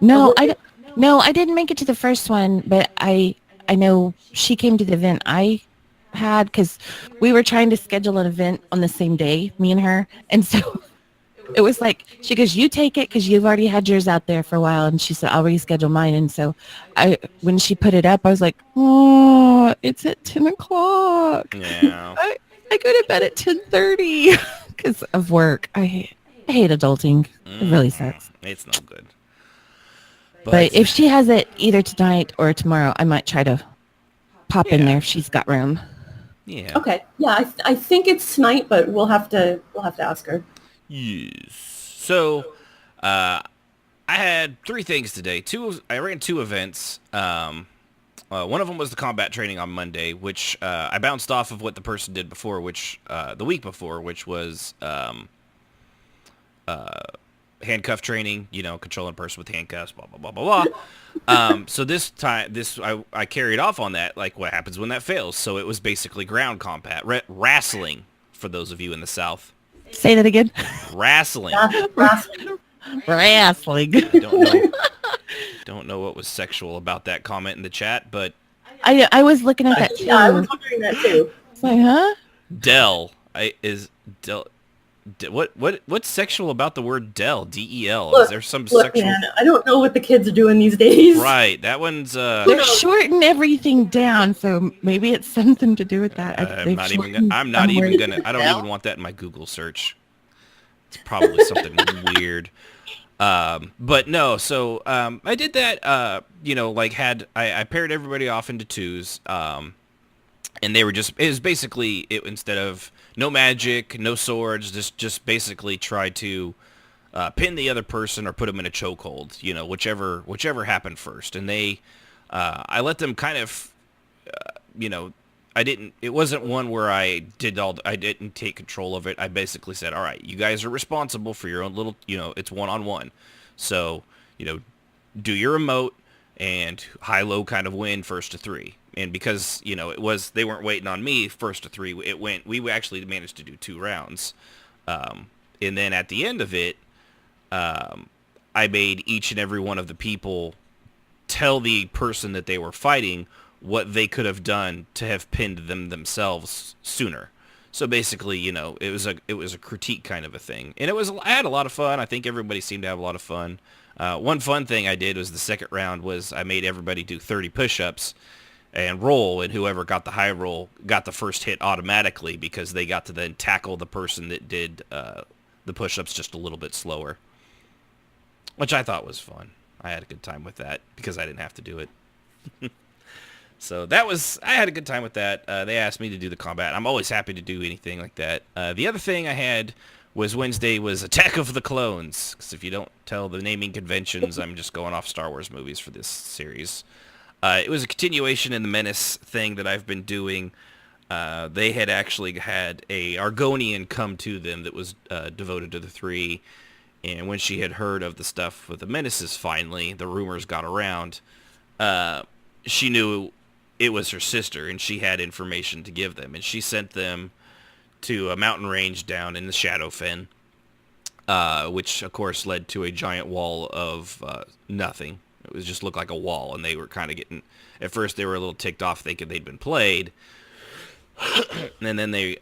No, I didn't make it to the first one, but I know she came to the event I had, because we were trying to schedule an event on the same day, me and her. And so it was like, she goes, you take it because you've already had yours out there for a while. And she said, I'll reschedule mine. And so when she put it up, I was like, oh, it's at 10 o'clock. Yeah. I go to bed at 10:30 because of work. I hate adulting. It really sucks. It's no good. But if she has it either tonight or tomorrow, I might try to pop in there if she's got room. Yeah. Okay. Yeah, I think it's tonight, but we'll have to ask her. Yes. So, I had 3 things today. I ran 2 events. One of them was the combat training on Monday, which I bounced off of what the person did before, which the week before, which was handcuff training. Controlling a person with handcuffs. Blah blah blah blah blah. So this time, I carried off on that. Like, what happens when that fails? So it was basically ground combat, wrestling. For those of you in the South. Say that again. Wrestling. Wrestling. Don't know what was sexual about that comment in the chat, but I was looking at that too. Yeah, I was wondering that too. It's like, huh? What's sexual about the word Del? DEL? Look, Is there some sexual? Man, I don't know what the kids are doing these days. Right, that one's. They're shorting everything down, so maybe it's something to do with that. I'm not even gonna. I don't even want that in my Google search. It's probably something weird. But no, so I did that. I paired everybody off into 2s. And they were it was basically instead of no magic, no swords, just basically try to pin the other person or put them in a chokehold, whichever happened first. And I let them kind of, it wasn't one where I didn't take control of it. I basically said, all right, you guys are responsible for your own little, it's one-on-one. So, do your emote and high-low kind of win first to 3. And because, they weren't waiting on me first to 3, we actually managed to do 2 rounds. And then at the end of it, I made each and every one of the people tell the person that they were fighting what they could have done to have pinned them themselves sooner. So basically, it was a critique kind of a thing. And I had a lot of fun. I think everybody seemed to have a lot of fun. One fun thing I did was the second round was I made everybody do 30 push-ups and roll, and whoever got the high roll got the first hit automatically because they got to then tackle the person that did the push-ups just a little bit slower, which I thought was fun. I had a good time with that because I didn't have to do it. So I had a good time with that. They asked me to do the combat. I'm always happy to do anything like that. The other thing I had was Wednesday was Attack of the Clones, because if you don't tell the naming conventions, I'm just going off Star Wars movies for this series. It was a continuation in the Menace thing that I've been doing. They had actually had a Argonian come to them that was devoted to the 3. And when she had heard of the stuff with the Menaces finally, the rumors got around, she knew it was her sister, and she had information to give them. And she sent them to a mountain range down in the Shadowfen, which, of course, led to a giant wall of nothing. It was just looked like a wall, and they were kind of getting... At first, they were a little ticked off thinking they'd been played. And then they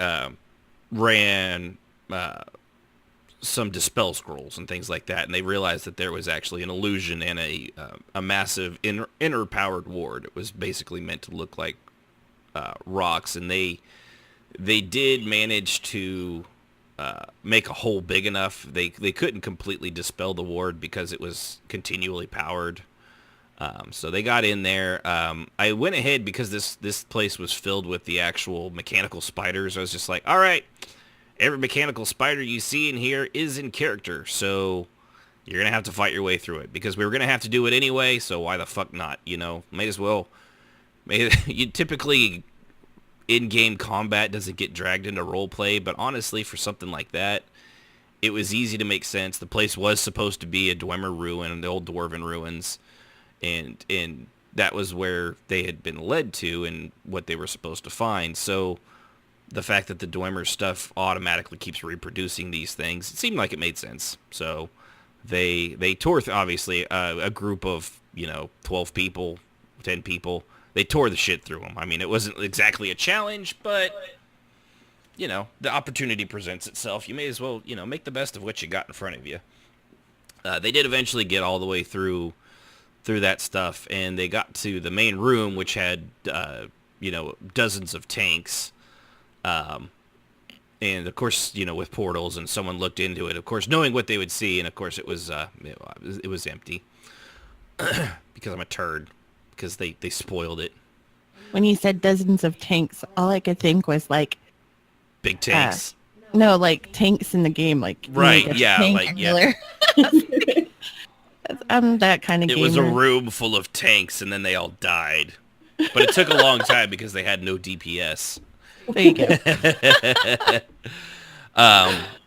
ran some dispel scrolls and things like that, and they realized that there was actually an illusion and a massive inner-powered ward. It was basically meant to look like rocks, and they did manage to make a hole big enough. They couldn't completely dispel the ward because it was continually powered. So they got in there. I went ahead because this place was filled with the actual mechanical spiders. I was just like, all right, every mechanical spider you see in here is in character, so you're going to have to fight your way through it because we were going to have to do it anyway, so why the fuck not, Might as well. You typically... in-game combat doesn't get dragged into roleplay, but honestly, for something like that, it was easy to make sense. The place was supposed to be a Dwemer ruin, the old Dwarven ruins, and that was where they had been led to and what they were supposed to find. So the fact that the Dwemer stuff automatically keeps reproducing these things, it seemed like it made sense. So they tore, obviously, a group of, 12 people, 10 people. they tore the shit through them. I mean, it wasn't exactly a challenge, but the opportunity presents itself. You may as well, make the best of what you got in front of you. They did eventually get all the way through that stuff, and they got to the main room, which had, dozens of tanks. And of course, with portals, and someone looked into it, of course, knowing what they would see, and of course it was empty. Because I'm a turd, because they spoiled it. When you said dozens of tanks, all I could think was like big tanks. No, like tanks in the game, like right, yeah, I'm that kind of gamer. It was a room full of tanks, and then they all died. But it took a long time because they had no DPS. There you go.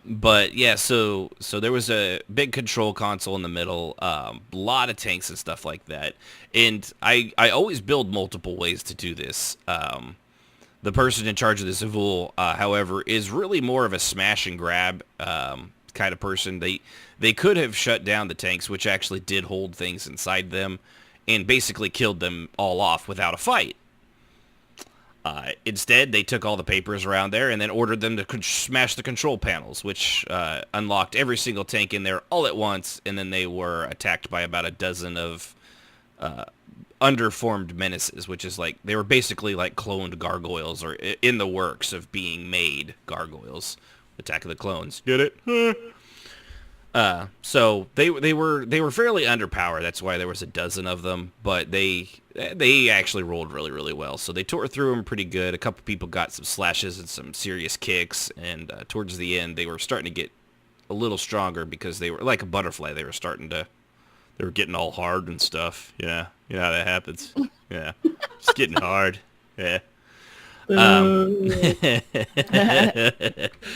But yeah, so there was a big control console in the middle, a lot of tanks and stuff like that. And I always build multiple ways to do this. The person in charge of the Zavul, however, is really more of a smash and grab kind of person. They could have shut down the tanks, which actually did hold things inside them, and basically killed them all off without a fight. Instead, they took all the papers around there and then ordered them to smash the control panels, which unlocked every single tank in there all at once, and then they were attacked by about a dozen of underformed menaces, which is like, they were basically like cloned gargoyles, or in the works of being made gargoyles. Attack of the Clones. Get it? So they were fairly underpowered. That's why there was a dozen of them, but they actually rolled really, really well. So they tore through them pretty good. A couple people got some slashes and some serious kicks, and towards the end they were starting to get a little stronger because they were like a butterfly. They were getting all hard and stuff. Yeah, you know how that happens. Yeah, it's getting hard. Yeah.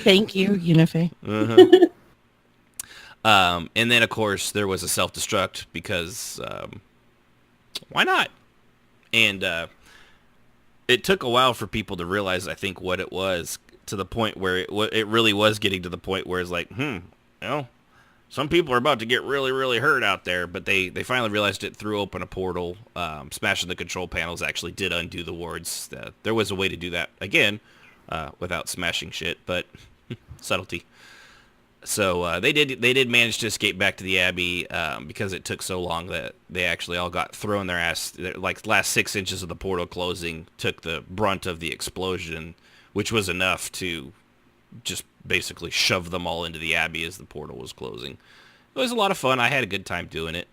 Thank you, Yunfei. Uh-huh. And then, of course, there was a self-destruct because why not? And it took a while for people to realize, I think, what it was, to the point where it really was getting to the point where it's like, some people are about to get really, really hurt out there. But they finally realized it, threw open a portal. Smashing the control panels actually did undo the wards. There was a way to do that, again, without smashing shit, but subtlety. So they did manage to escape back to the Abbey because it took so long that they actually all got thrown their ass. Like, last 6 inches of the portal closing took the brunt of the explosion, which was enough to just basically shove them all into the Abbey as the portal was closing. It was a lot of fun. I had a good time doing it.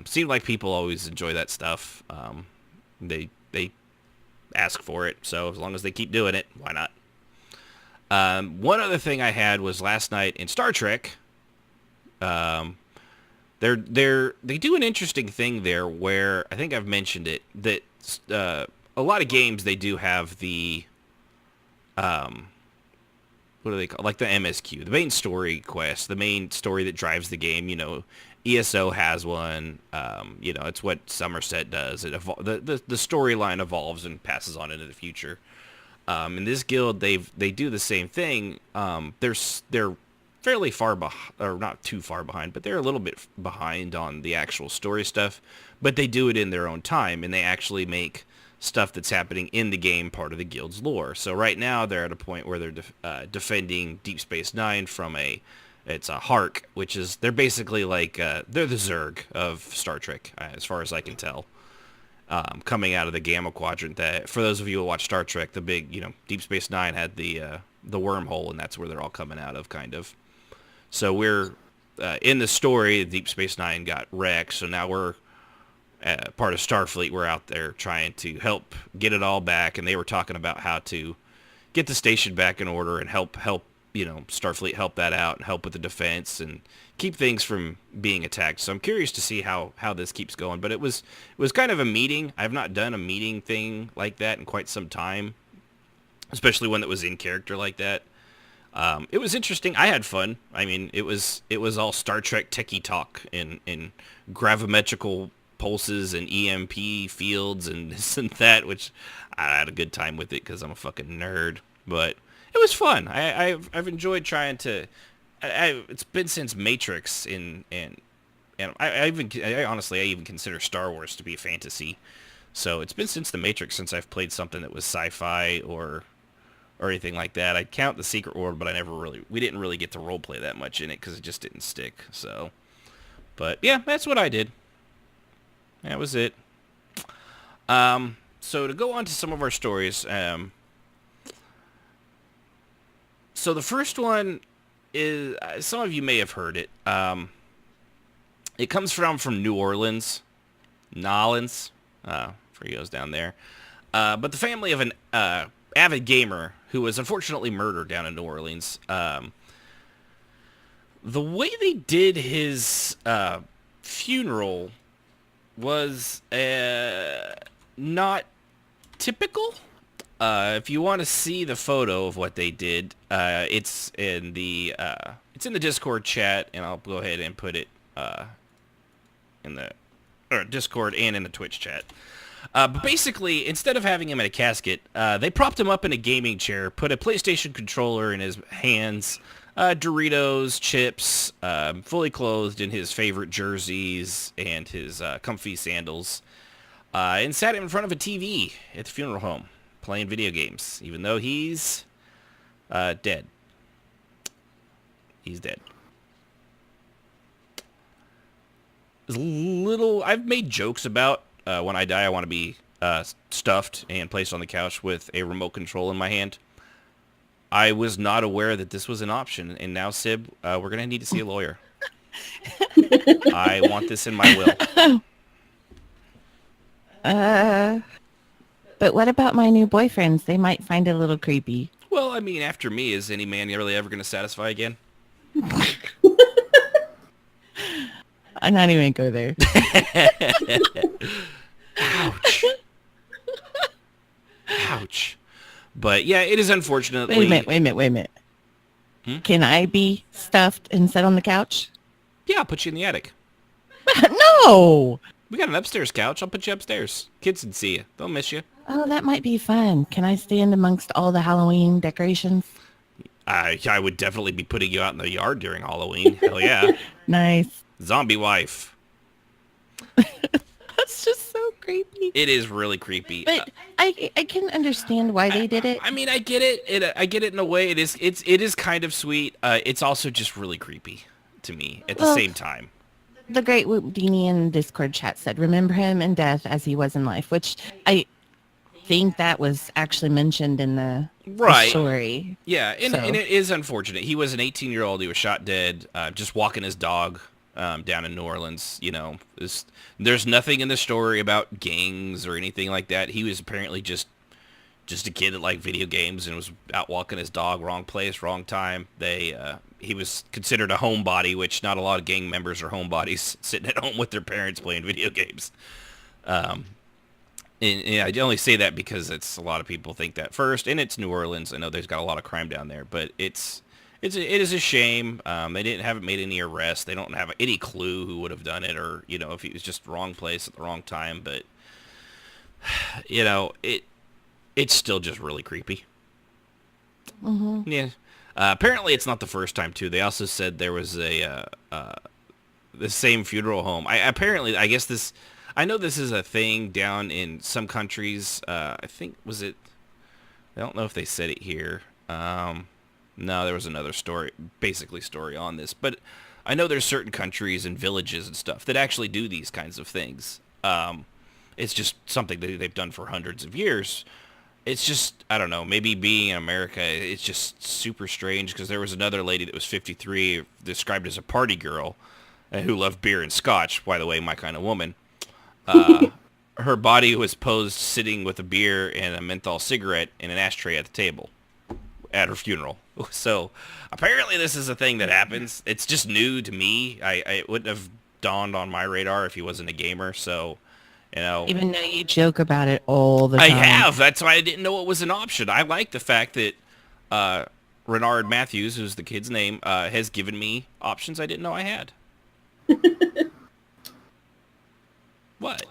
Seemed like people always enjoy that stuff. They ask for it, so as long as they keep doing it, why not? One other thing I had was last night in Star Trek. They do an interesting thing there where, I think I've mentioned it, that a lot of games they do have the what do they call, like the MSQ, the main story quest, the main story that drives the game. ESO has one. It's what Somerset does. The storyline evolves and passes on into the future. In this guild, they do the same thing. They're fairly far behind, or not too far behind, but they're a little bit behind on the actual story stuff. But they do it in their own time, and they actually make stuff that's happening in the game part of the guild's lore. So right now, they're at a point where they're defending Deep Space Nine from it's a Hark, which is, they're basically like, they're the Zerg of Star Trek, as far as I can tell. Coming out of the Gamma Quadrant. That, for those of you who watch Star Trek, the big, Deep Space Nine had the wormhole, and that's where they're all coming out of, kind of. So we're in the story, Deep Space Nine got wrecked, so now we're part of Starfleet. We're out there trying to help get it all back, and they were talking about how to get the station back in order and help Starfleet help that out and help with the defense and keep things from being attacked. So I'm curious to see how this keeps going. But it was kind of a meeting. I've not done a meeting thing like that in quite some time, especially one that was in character like that. It was interesting. I had fun. I mean, it was all Star Trek techie talk in gravimetrical pulses and EMP fields and this and that, which I had a good time with it because I'm a fucking nerd. But it was fun. I've enjoyed trying to. It's been since Matrix, and I honestly even consider Star Wars to be fantasy. So it's been since The Matrix since I've played something that was sci-fi or anything like that. I'd count The Secret World, but we didn't really get to roleplay that much in it because it just didn't stick. So, but yeah, that's what I did. That was it. So to go on to some of our stories, so the first one is, some of you may have heard it. It comes from New Orleans, Nolans, for you guys down there. But the family of an avid gamer who was unfortunately murdered down in New Orleans. The way they did his funeral was not typical. If you want to see the photo of what they did, it's in the Discord chat, and I'll go ahead and put it in the Discord and in the Twitch chat. But basically, instead of having him in a casket, they propped him up in a gaming chair, put a PlayStation controller in his hands, Doritos, chips, fully clothed in his favorite jerseys and his comfy sandals, and sat in front of a TV at the funeral home, playing video games, even though he's dead. He's dead. I've made jokes about when I die I want to be stuffed and placed on the couch with a remote control in my hand. I was not aware that this was an option, and now, Sib, we're going to need to see a lawyer. I want this in my will. But what about my new boyfriends? They might find it a little creepy. Well, I mean, after me, is any man really ever going to satisfy again? I'm not even going to go there. Ouch. Ouch. But yeah, it is unfortunately... Wait a minute. Can I be stuffed and sit on the couch? Yeah, I'll put you in the attic. No! We got an upstairs couch. I'll put you upstairs. Kids can see you. They'll miss you. Oh, that might be fun. Can I stand amongst all the Halloween decorations? I would definitely be putting you out in the yard during Halloween. Hell yeah. Nice. Zombie wife. That's just so creepy. It is really creepy. But I can understand why they did it. I mean, I get it. I get it in a way. It is kind of sweet. It's also just really creepy to me at the same time. The great Whoopdini in Discord chat said, remember him in death as he was in life, which I think that was actually mentioned in the story. Yeah, and it is unfortunate. He was an 18-year-old. He was shot dead, just walking his dog down in New Orleans. You know, there's nothing in the story about gangs or anything like that. He was apparently just a kid that liked video games and was out walking his dog. Wrong place, wrong time. He was considered a homebody, which not a lot of gang members are homebodies, sitting at home with their parents playing video games. And I only say that because a lot of people think that first, and it's New Orleans. I know there's got a lot of crime down there, but it is a shame. They haven't made any arrests. They don't have any clue who would have done it, or if he was just wrong place at the wrong time. But it's still just really creepy. Mm-hmm. Yeah. Apparently, it's not the first time too. They also said there was the same funeral home. I guess this. I know this is a thing down in some countries. I think I don't know if they said it here. No, there was another story on this. But I know there's certain countries and villages and stuff that actually do these kinds of things. It's just something that they've done for hundreds of years. It's just, I don't know, maybe being in America, it's just super strange because there was another lady that was 53, described as a party girl, who loved beer and scotch, by the way, my kind of woman. Her body was posed sitting with a beer and a menthol cigarette in an ashtray at the table at her funeral. So apparently this is a thing that happens. It's just new to me. It wouldn't have dawned on my radar if he wasn't a gamer, so... Even though you joke about it all the time. I have. That's why I didn't know it was an option. I like the fact that Renard Matthews, who's the kid's name, has given me options I didn't know I had. What?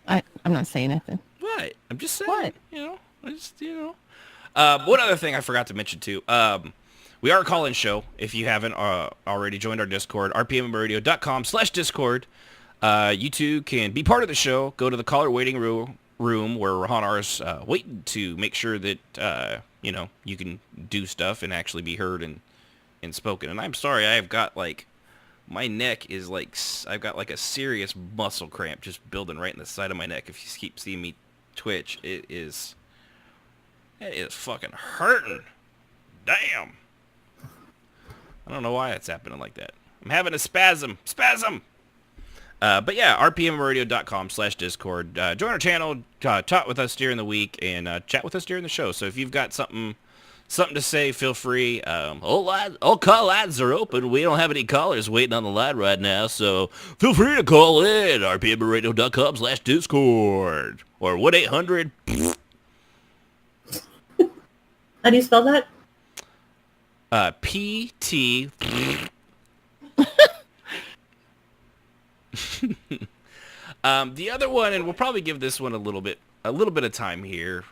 I'm not saying nothing. What? I'm just saying. What? One other thing I forgot to mention, too. We are a call-in show. If you haven't already joined our Discord, rpmmoradio.com/Discord. You too can be part of the show. Go to the caller waiting room room where Rahanar's waiting to make sure that, you can do stuff and actually be heard and spoken. And I'm sorry, I've got, like, my neck is, like, I've got, like, a serious muscle cramp just building right in the side of my neck. If you keep seeing me twitch, it is fucking hurting. Damn. I don't know why it's happening like that. I'm having a spasm. But yeah, rpmmoradio.com/discord. Join our channel, talk with us during the week, and chat with us during the show. So if you've got something to say, feel free. All call lines are open. We don't have any callers waiting on the line right now, so feel free to call in. rpmmoradio.com/discord or 1-800. How do you spell that? PT. The other one, and we'll probably give this one a little bit of time here.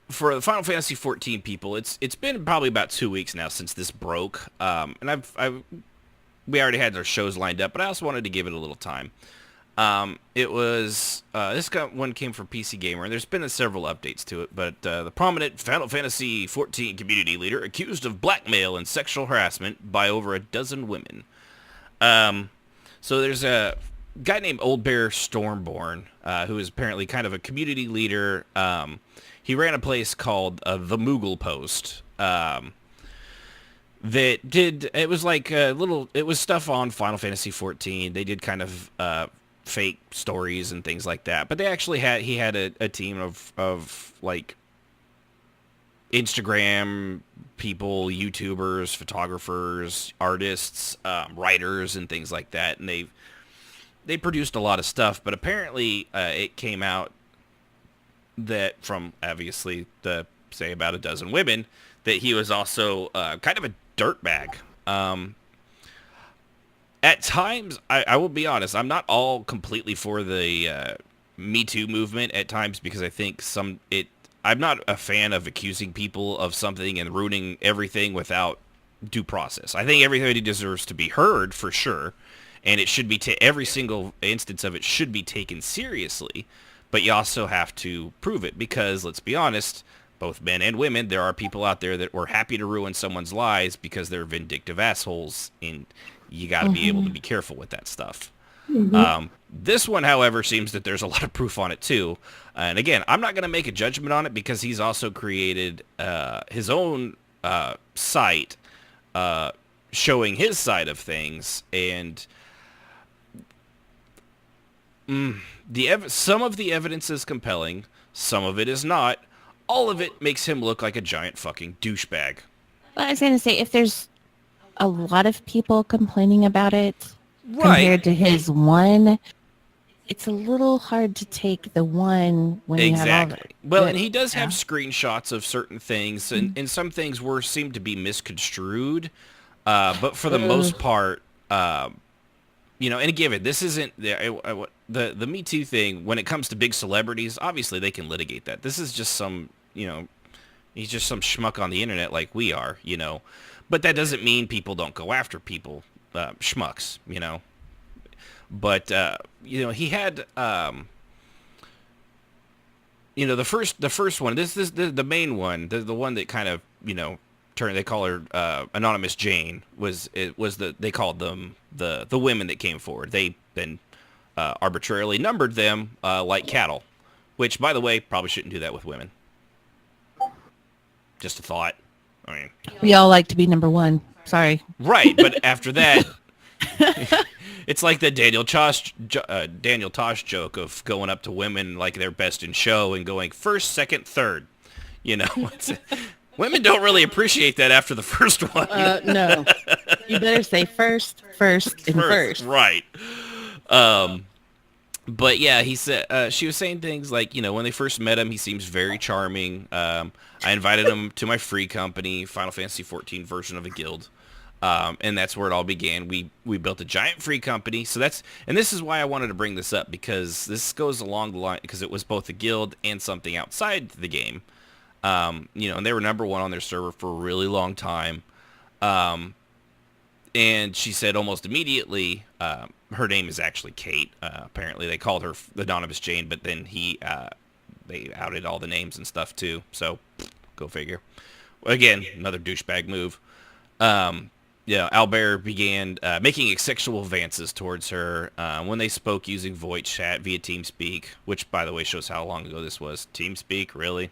For the Final Fantasy 14 people, it's been probably about 2 weeks now since this broke. And we already had our shows lined up, but I also wanted to give it a little time. It was this one came from PC Gamer, and there's been several updates to it. But the prominent Final Fantasy 14 community leader accused of blackmail and sexual harassment by over a dozen women. So there's a guy named Old Bear Stormborn, who is apparently kind of a community leader. He ran a place called the Moogle Post. It was like it was stuff on Final Fantasy 14. They did kind of fake stories and things like that. But he had a team of like Instagram people, YouTubers, photographers, artists, writers, and things like that. And they produced a lot of stuff. But apparently it came out that from obviously say about a dozen women, that he was also kind of a dirtbag. At times, I will be honest, I'm not all completely for the Me Too movement at times, because I think I'm not a fan of accusing people of something and ruining everything without due process. I think everybody deserves to be heard, for sure, and it should be every single instance of it should be taken seriously. But you also have to prove it, because let's be honest, both men and women, there are people out there that were happy to ruin someone's lives because they're vindictive assholes, and you got to be able to be careful with that stuff. This one, however, seems that there's a lot of proof on it too. And again, I'm not going to make a judgment on it, because he's also created his own site showing his side of things, and some of the evidence is compelling, some of it is not. All of it makes him look like a giant fucking douchebag. Well, I was going to say, if there's a lot of people complaining about it compared to his one, it's a little hard to take the one when you have all the... Well, and he does have screenshots of certain things, and some things seem to be misconstrued. But for the most part, and given this isn't the Me Too thing, when it comes to big celebrities, obviously they can litigate that. This is just some, he's just some schmuck on the internet like we are, But that doesn't mean people don't go after people, schmucks, But he had, the first one. This is the main one, the one that kind of, they call her Anonymous Jane. They called them the women that came forward. They then arbitrarily numbered them like cattle, which, by the way, probably shouldn't do that with women. Just a thought. I mean, we all like to be number one. Sorry. Right, but after that, it's like the Daniel Tosh joke of going up to women like they're best in show and going first, second, third. Women don't really appreciate that after the first one. No. You better say first, and first. Right. But yeah, he said she was saying things like, when they first met him, he seems very charming. I invited him to my free company, Final Fantasy 14 version of a guild. And that's where it all began. We built a giant free company. So this is why I wanted to bring this up, because this goes along the line, because it was both a guild and something outside the game. And they were number one on their server for a really long time. And she said almost immediately, her name is actually Kate. Apparently they called her the anonymous Jane, but then they outed all the names and stuff too. So go figure. Again, another douchebag move. Albert began making sexual advances towards her when they spoke using voice chat via TeamSpeak, which, by the way, shows how long ago this was. TeamSpeak, really?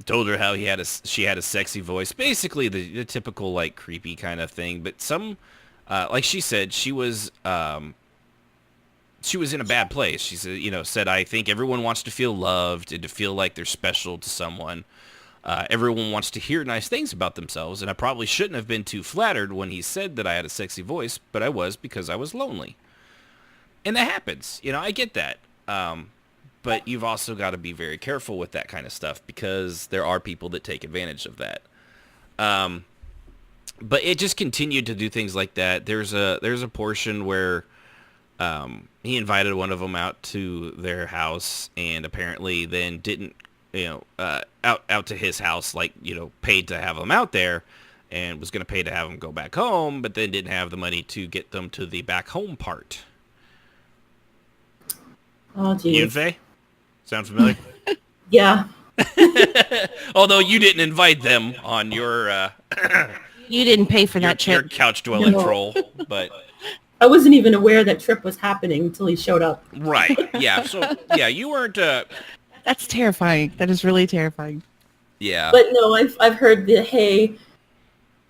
Told her how she had a sexy voice, basically the typical like creepy kind of thing. But some, like she said, she was in a bad place. She said, I think everyone wants to feel loved and to feel like they're special to someone. Everyone wants to hear nice things about themselves, and I probably shouldn't have been too flattered when he said that I had a sexy voice, but I was because I was lonely. And that happens. I get that. But you've also got to be very careful with that kind of stuff because there are people that take advantage of that. But it just continued to do things like that. There's a portion where he invited one of them out to their house and apparently then didn't out to his house, paid to have them out there and was going to pay to have them go back home, but then didn't have the money to get them to the back home part. Oh, geez. Yunfei? Sound familiar? Yeah. Although you didn't invite them on your... You didn't pay for that your trip. couch dwelling No. troll, but... I wasn't even aware that trip was happening until he showed up. Right, yeah, so, yeah, you weren't... That's terrifying. That is really terrifying. Yeah. But no, I've heard the, hey,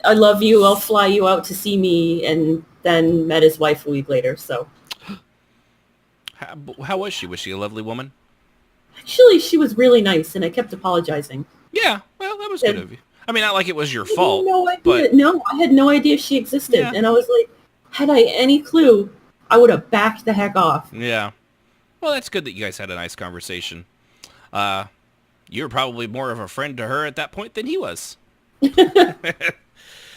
I love you, I'll fly you out to see me, and then met his wife a week later, so. How was she? Was she a lovely woman? Actually, she was really nice, and I kept apologizing. Yeah, well, that was good of you. I mean, not like it was your I had fault, no idea. but... No, I had no idea she existed, Yeah. and I was like, had I any clue, I would have backed the heck off. Yeah. Well, that's good that you guys had a nice conversation. You were probably more of a friend to her at that point than he was.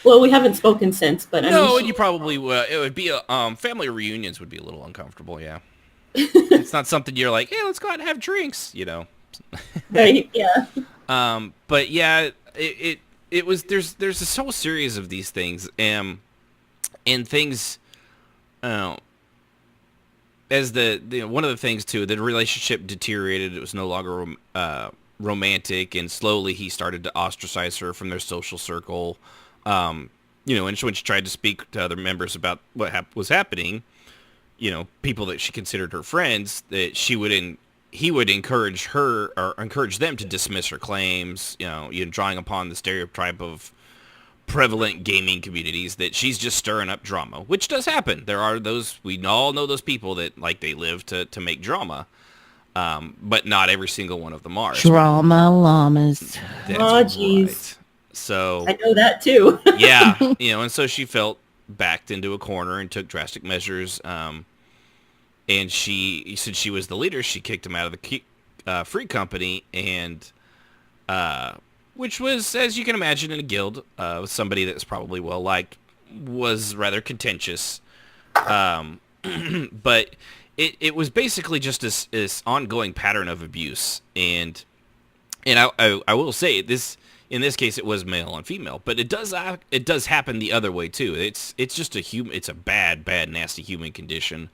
Well, we haven't spoken since, but I No, mean, and you probably it would be family reunions would be a little uncomfortable. Yeah, it's not something you're like, hey, let's go out and have drinks. right? Yeah. But yeah, it was there's this whole series of these things, and things. As one of the things too, the relationship deteriorated. It was no longer romantic, and slowly he started to ostracize her from their social circle. And when she tried to speak to other members about what was happening, people that she considered her friends, that he would encourage her or encourage them to dismiss her claims. Drawing upon the stereotype of prevalent gaming communities that she's just stirring up drama, which does happen. There are those, we all know those people that they live to make drama, but not every single one of them are. Drama llamas. That's Oh, jeez. right. So I know that too. yeah, and so she felt backed into a corner and took drastic measures. And she said she was the leader. She kicked him out of the free company, and which was, as you can imagine, in a guild, somebody that's probably well-liked, was rather contentious. But it was basically just this ongoing pattern of abuse. And I will say, in this case, it was male and female. But it does happen the other way, too. It's just it's a bad, nasty human condition.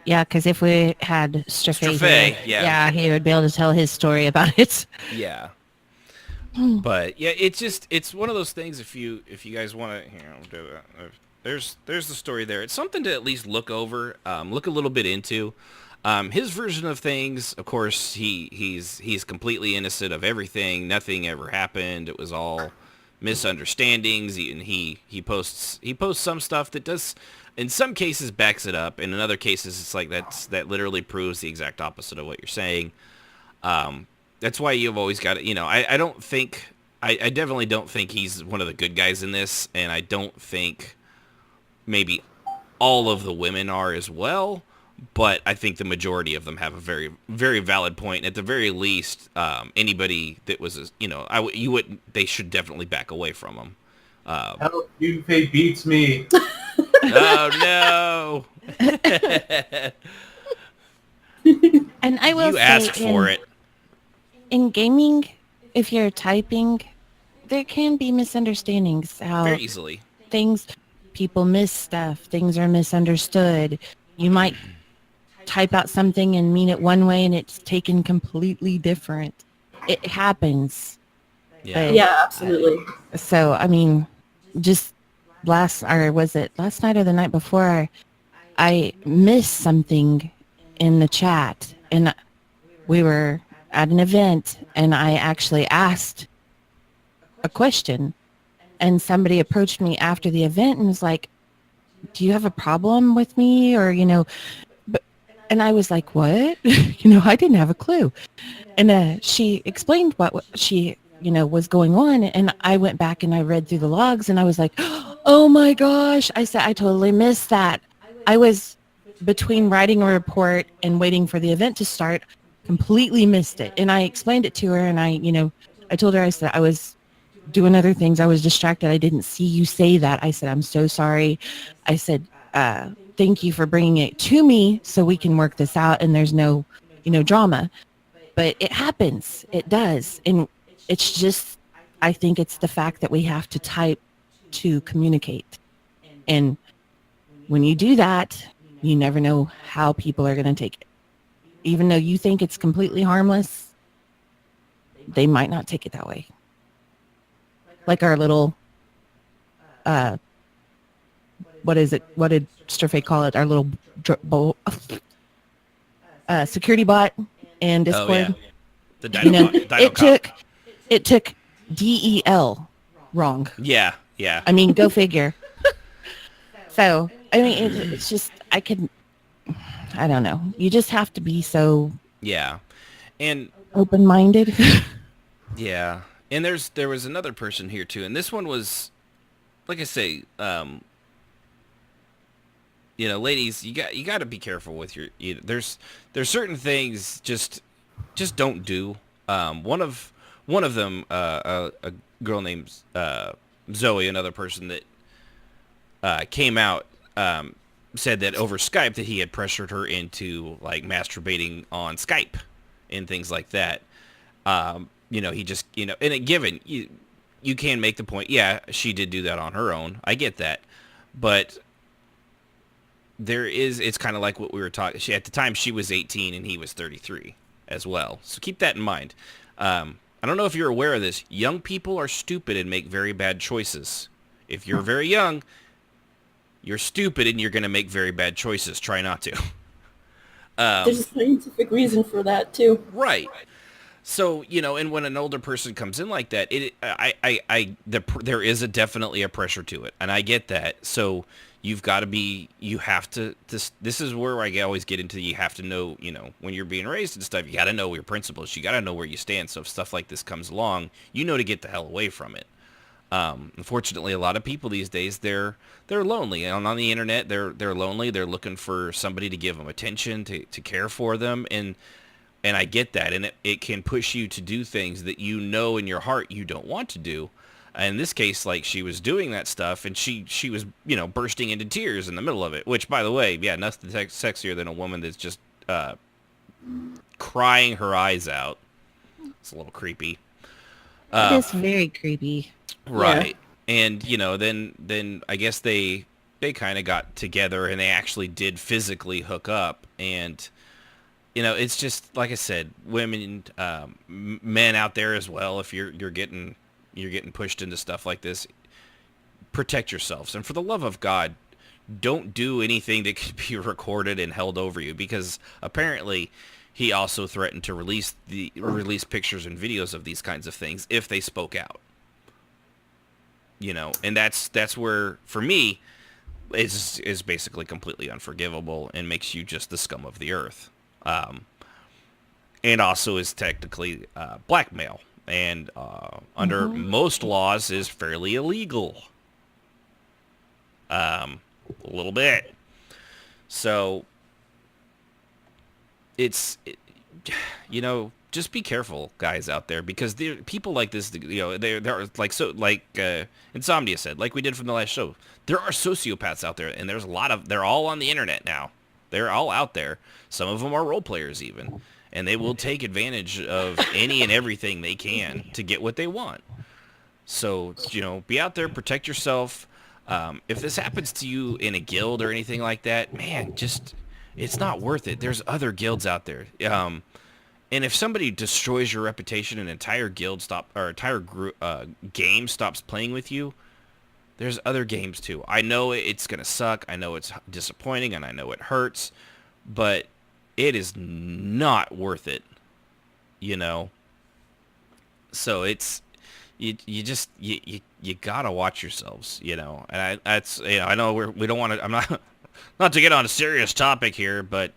Yeah, because if we had Strafae here, yeah. he would be able to tell his story about it. Yeah. But yeah, it's one of those things. If you guys want to, do it. There's the story there. It's something to at least look over, look a little bit into. His version of things, of course, he's completely innocent of everything. Nothing ever happened. It was all misunderstandings. And he posts some stuff that does, in some cases, backs it up. And in other cases, it's like that literally proves the exact opposite of what you're saying. That's why you've always got to, I definitely don't think he's one of the good guys in this, and I don't think maybe all of the women are as well, but I think the majority of them have a very, very valid point. At the very least, anybody that was, they should definitely back away from him. Help, Yunfei beats me. Oh, no. And I will You say, asked for it. in gaming, if you're typing, there can be misunderstandings. How Very easily. People miss stuff. Things are misunderstood. You might type out something and mean it one way and it's taken completely different. It happens. Yeah. But, Yeah, absolutely. so, I mean, just last night or the night before, I missed something in the chat, and we were at an event, and I actually asked a question, and somebody approached me after the event and was like, do you have a problem with me? Or, and I was like, what? I didn't have a clue. And she explained what she, was going on. And I went back and I read through the logs and I was like, oh my gosh. I said, I totally missed that. I was between writing a report and waiting for the event to start, completely missed it. And I explained it to her and I told her, I said, I was doing other things. I was distracted. I didn't see you say that. I said, I'm so sorry. I said, thank you for bringing it to me so we can work this out and there's no, drama. But it happens. It does. And it's just, I think it's the fact that we have to type to communicate. And when you do that, you never know how people are going to take it. Even though you think it's completely harmless, they might not take it that way. Like our little, what is it? What did Strafae call it? Our little security bot in Discord. Oh, yeah. The Dino Cop. It took DEL wrong. Yeah. I mean, go figure. So, I mean, it's just, I don't know. You just have to be so and open-minded. Yeah. And there was another person here too, and this one was, like I say, ladies, you got to be careful with your. There's certain things just don't do. One of them, a girl named Zoe, another person that came out, said that over Skype that he had pressured her into like masturbating on Skype and things like that. He just, and given you can make the point, yeah, she did do that on her own. I get that. But it's kind of like what we were talking. At the time she was 18 and he was 33 as well. So keep that in mind. I don't know if you're aware of this. Young people are stupid and make very bad choices. If you're very young, you're stupid and you're going to make very bad choices. Try not to. There's a scientific reason for that too. Right. So, and when an older person comes in like that, there is definitely a pressure to it. And I get that. So you've got to this is where I always get into, you have to know, when you're being raised and stuff, you got to know your principles. You got to know where you stand. So if stuff like this comes along, to get the hell away from it. Unfortunately, a lot of people these days, they're lonely. And on the internet, they're lonely. They're looking for somebody to give them attention, to care for them. And I get that, and it can push you to do things that in your heart you don't want to do. In this case, like, she was doing that stuff, and she was, bursting into tears in the middle of it, which, by the way, yeah, nothing sexier than a woman that's just crying her eyes out. It's a little creepy. It is very creepy. Right. Yeah. And, then I guess they kind of got together, and they actually did physically hook up, and it's just, like I said, women, men out there as well, if you're getting pushed into stuff like this, protect yourselves. And for the love of God, don't do anything that could be recorded and held over you, because apparently he also threatened to release pictures and videos of these kinds of things if they spoke out. And that's where, for me, is basically completely unforgivable and makes you just the scum of the earth. And also is technically blackmail, and under most laws is fairly illegal. A little bit. So just be careful, guys out there, because people like this, they're like, so like Insomnia said, like we did from the last show, there are sociopaths out there, and there's they're all on the internet now. They're all out there. Some of them are role players even, and they will take advantage of any and everything they can to get what they want. So, be out there, protect yourself. If this happens to you in a guild or anything like that, man, it's not worth it. There's other guilds out there. And if somebody destroys your reputation, an entire guild game stops playing with you, there's other games too. I know it's going to suck. I know it's disappointing, and I know it hurts, but it is not worth it, So it's you gotta watch yourselves, And I know we don't want to. I'm not to get on a serious topic here, but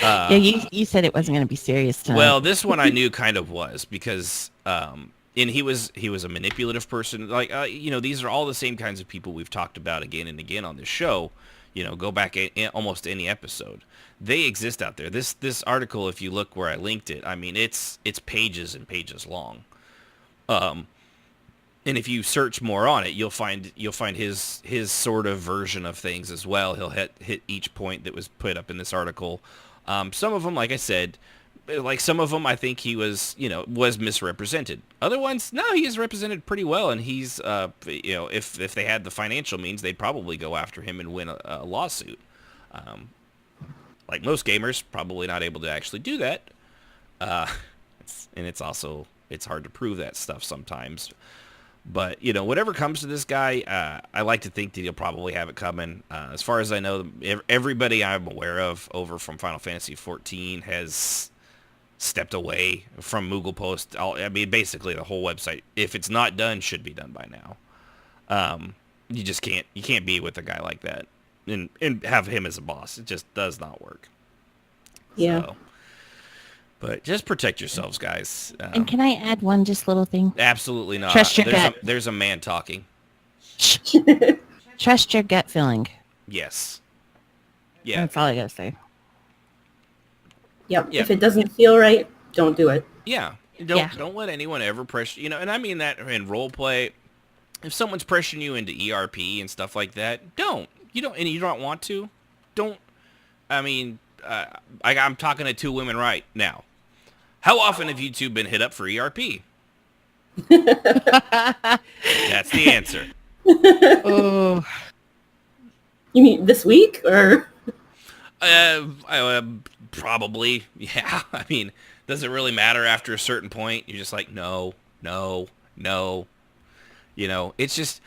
yeah, you said it wasn't going to be serious tonight. Well, this one I knew kind of was because and he was a manipulative person. Like these are all the same kinds of people we've talked about again and again on this show. Go back almost any episode. They exist out there. This article, if you look where I linked it, I mean it's pages and pages long. And if you search more on it, you'll find his sort of version of things as well. He'll hit each point that was put up in this article. Some of them, like I said, some of them I think he was misrepresented. Other ones, no, he is represented pretty well, and he's if they had the financial means, they'd probably go after him and win a lawsuit. Like most gamers, probably not able to actually do that. And it's hard to prove that stuff sometimes. But, whatever comes to this guy, I like to think that he'll probably have it coming. As far as I know, everybody I'm aware of over from Final Fantasy XIV has stepped away from Moogle Post. Basically the whole website, if it's not done, should be done by now. You just can't be with a guy like that and have him as a boss. It just does not work. Yeah. So, but just protect yourselves, guys. And can I add one just little thing? Absolutely not. Trust your gut. There's a man talking. Trust your gut feeling. Yes. Yeah. That's all I gotta say. Yep. If it doesn't feel right, don't do it. Yeah. Don't let anyone ever pressure, and I mean that in role play. If someone's pressuring you into ERP and stuff like that, don't. You don't want to. Don't. I mean, I'm talking to two women right now. How often have you two been hit up for ERP? That's the answer. Oh. You mean this week or? Probably. Yeah. I mean, does it really matter after a certain point? You're just like, no. It's just,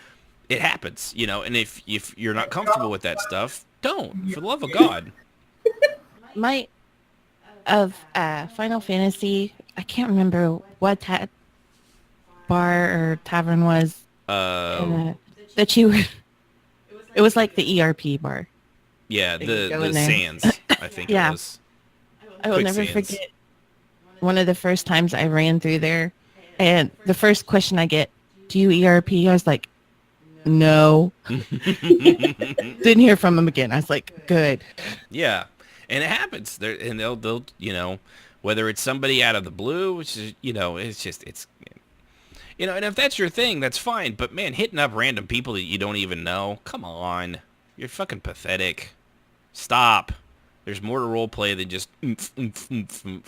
it happens, and if you're not comfortable with that stuff, don't, for the love of God. Final Fantasy, I can't remember what that bar or tavern was. That you were, it was like the ERP bar. Yeah, the Sands, I think Yeah. it was. I will never forget one of the first times I ran through there, and the first question I get, do you ERP? I was like, no. Didn't hear from him again. I was like, good. Yeah, and it happens. They'll whether it's somebody out of the blue, which is it's and if that's your thing, that's fine. But man, hitting up random people that you don't even know, come on, you're fucking pathetic. Stop. There's more to role play than just and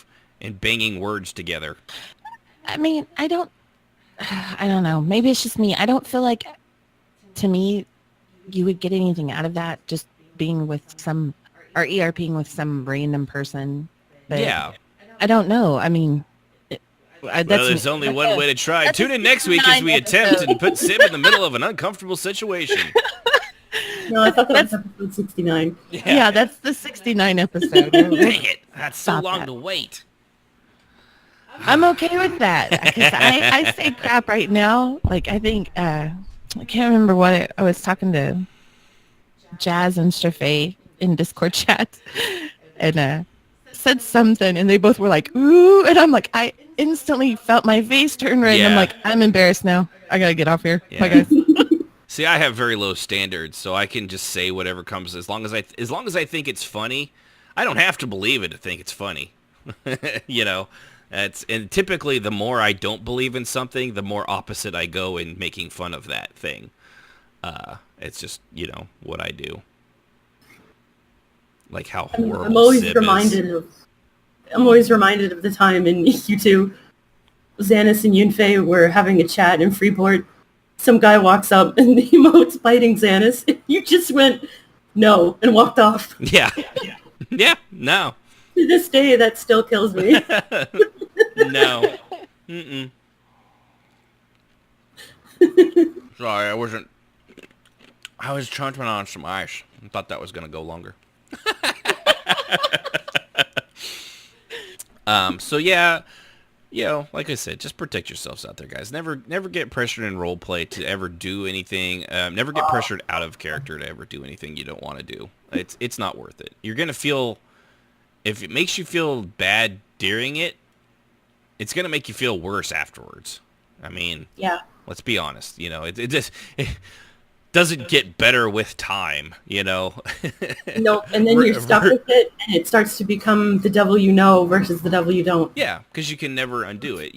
banging words together. I mean, I don't know. Maybe it's just me. I don't feel like, to me, you would get anything out of that just being with or ERPing with some random person. But yeah. I don't know. I mean, there's only one way to try. Tune in next week as we attempt and put Sib in the middle of an uncomfortable situation. No, I thought that was episode 69. Yeah, that's the 69 episode. Dang it. That's so Stop long that. to wait. I'm okay with that. 'Cause I say crap right now. Like, I think, I can't remember what I was talking to Jazz and Strafae in Discord chat. And said something, and they both were like, ooh. And I'm like, I instantly felt my face turn red. And I'm like, I'm embarrassed now. I got to get off here. Yeah. Bye, guys. See, I have very low standards, so I can just say whatever comes as long as I think it's funny. I don't have to believe it to think it's funny. And typically the more I don't believe in something, the more opposite I go in making fun of that thing. It's just, what I do. Like how horrible I'm always Sib reminded is. of the time in U2 Xanis and Yunfei were having a chat in Freeport. Some guy walks up and the emote's biting Xanis. You just went, no, and walked off. Yeah. Yeah, no. To this day, that still kills me. No. Mm-mm. Sorry, I was chomping on some ice. I thought that was going to go longer. So yeah, like I said, just protect yourselves out there, guys. Never get pressured in roleplay to ever do anything. Never get pressured out of character to ever do anything you don't want to do. It's not worth it. You're going to feel, if it makes you feel bad during it, it's going to make you feel worse afterwards. I mean, Yeah. let's be honest. It just doesn't get better with time, No, and then you're stuck with it, and it starts to become the devil you know versus the devil you don't. Yeah, because you can never undo it.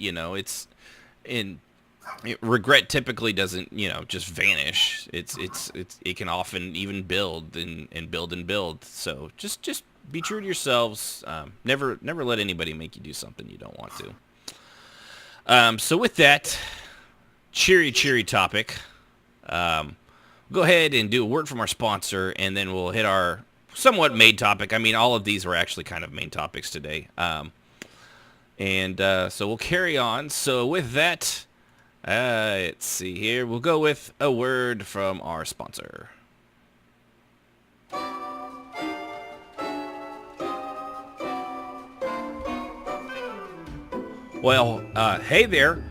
Regret typically doesn't, just vanish. It can often even build and build and build. So just be true to yourselves. Never let anybody make you do something you don't want to. So with that cheery topic, go ahead and do a word from our sponsor, and then we'll hit our somewhat main topic. I mean, all of these were actually kind of main topics today. So we'll carry on. So with that, let's see here. We'll go with a word from our sponsor. Well, hey there.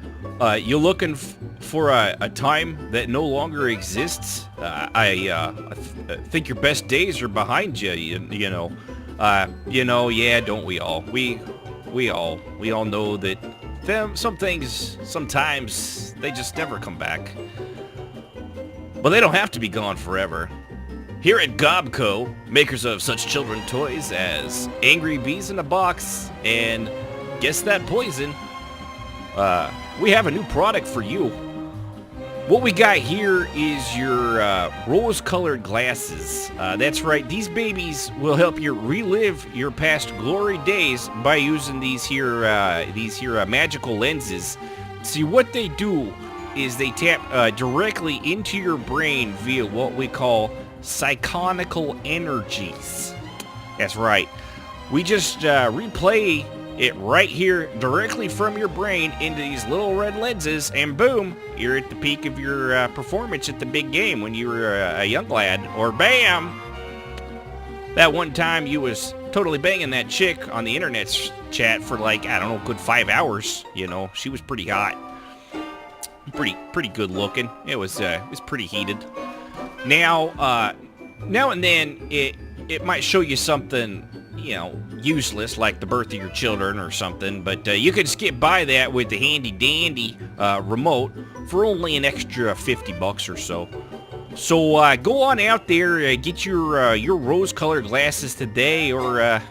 You looking for a time that no longer exists? I think your best days are behind you. Yeah, don't we all? We all know that some things sometimes they just never come back. But they don't have to be gone forever. Here at Gobco, makers of such children toys as Angry Bees in a Box and Guess That Poison, we have a new product for you. What we got here is your rose-colored glasses. That's right, these babies will help you relive your past glory days by using these here magical lenses. See, what they do is they tap directly into your brain via what we call psychonical energies. That's right. We just replay it right here directly from your brain into these little red lenses, and boom, you're at the peak of your performance at the big game when you were a young lad. Or bam, that one time you was totally banging that chick on the internet chat for like, I don't know, good 5 hours. She was pretty hot, pretty good looking. It was pretty heated. Now and then it might show you something, useless, like the birth of your children or something, but you could skip by that with the handy dandy remote for only an extra $50 or so. So go on out there, get your rose-colored glasses today, or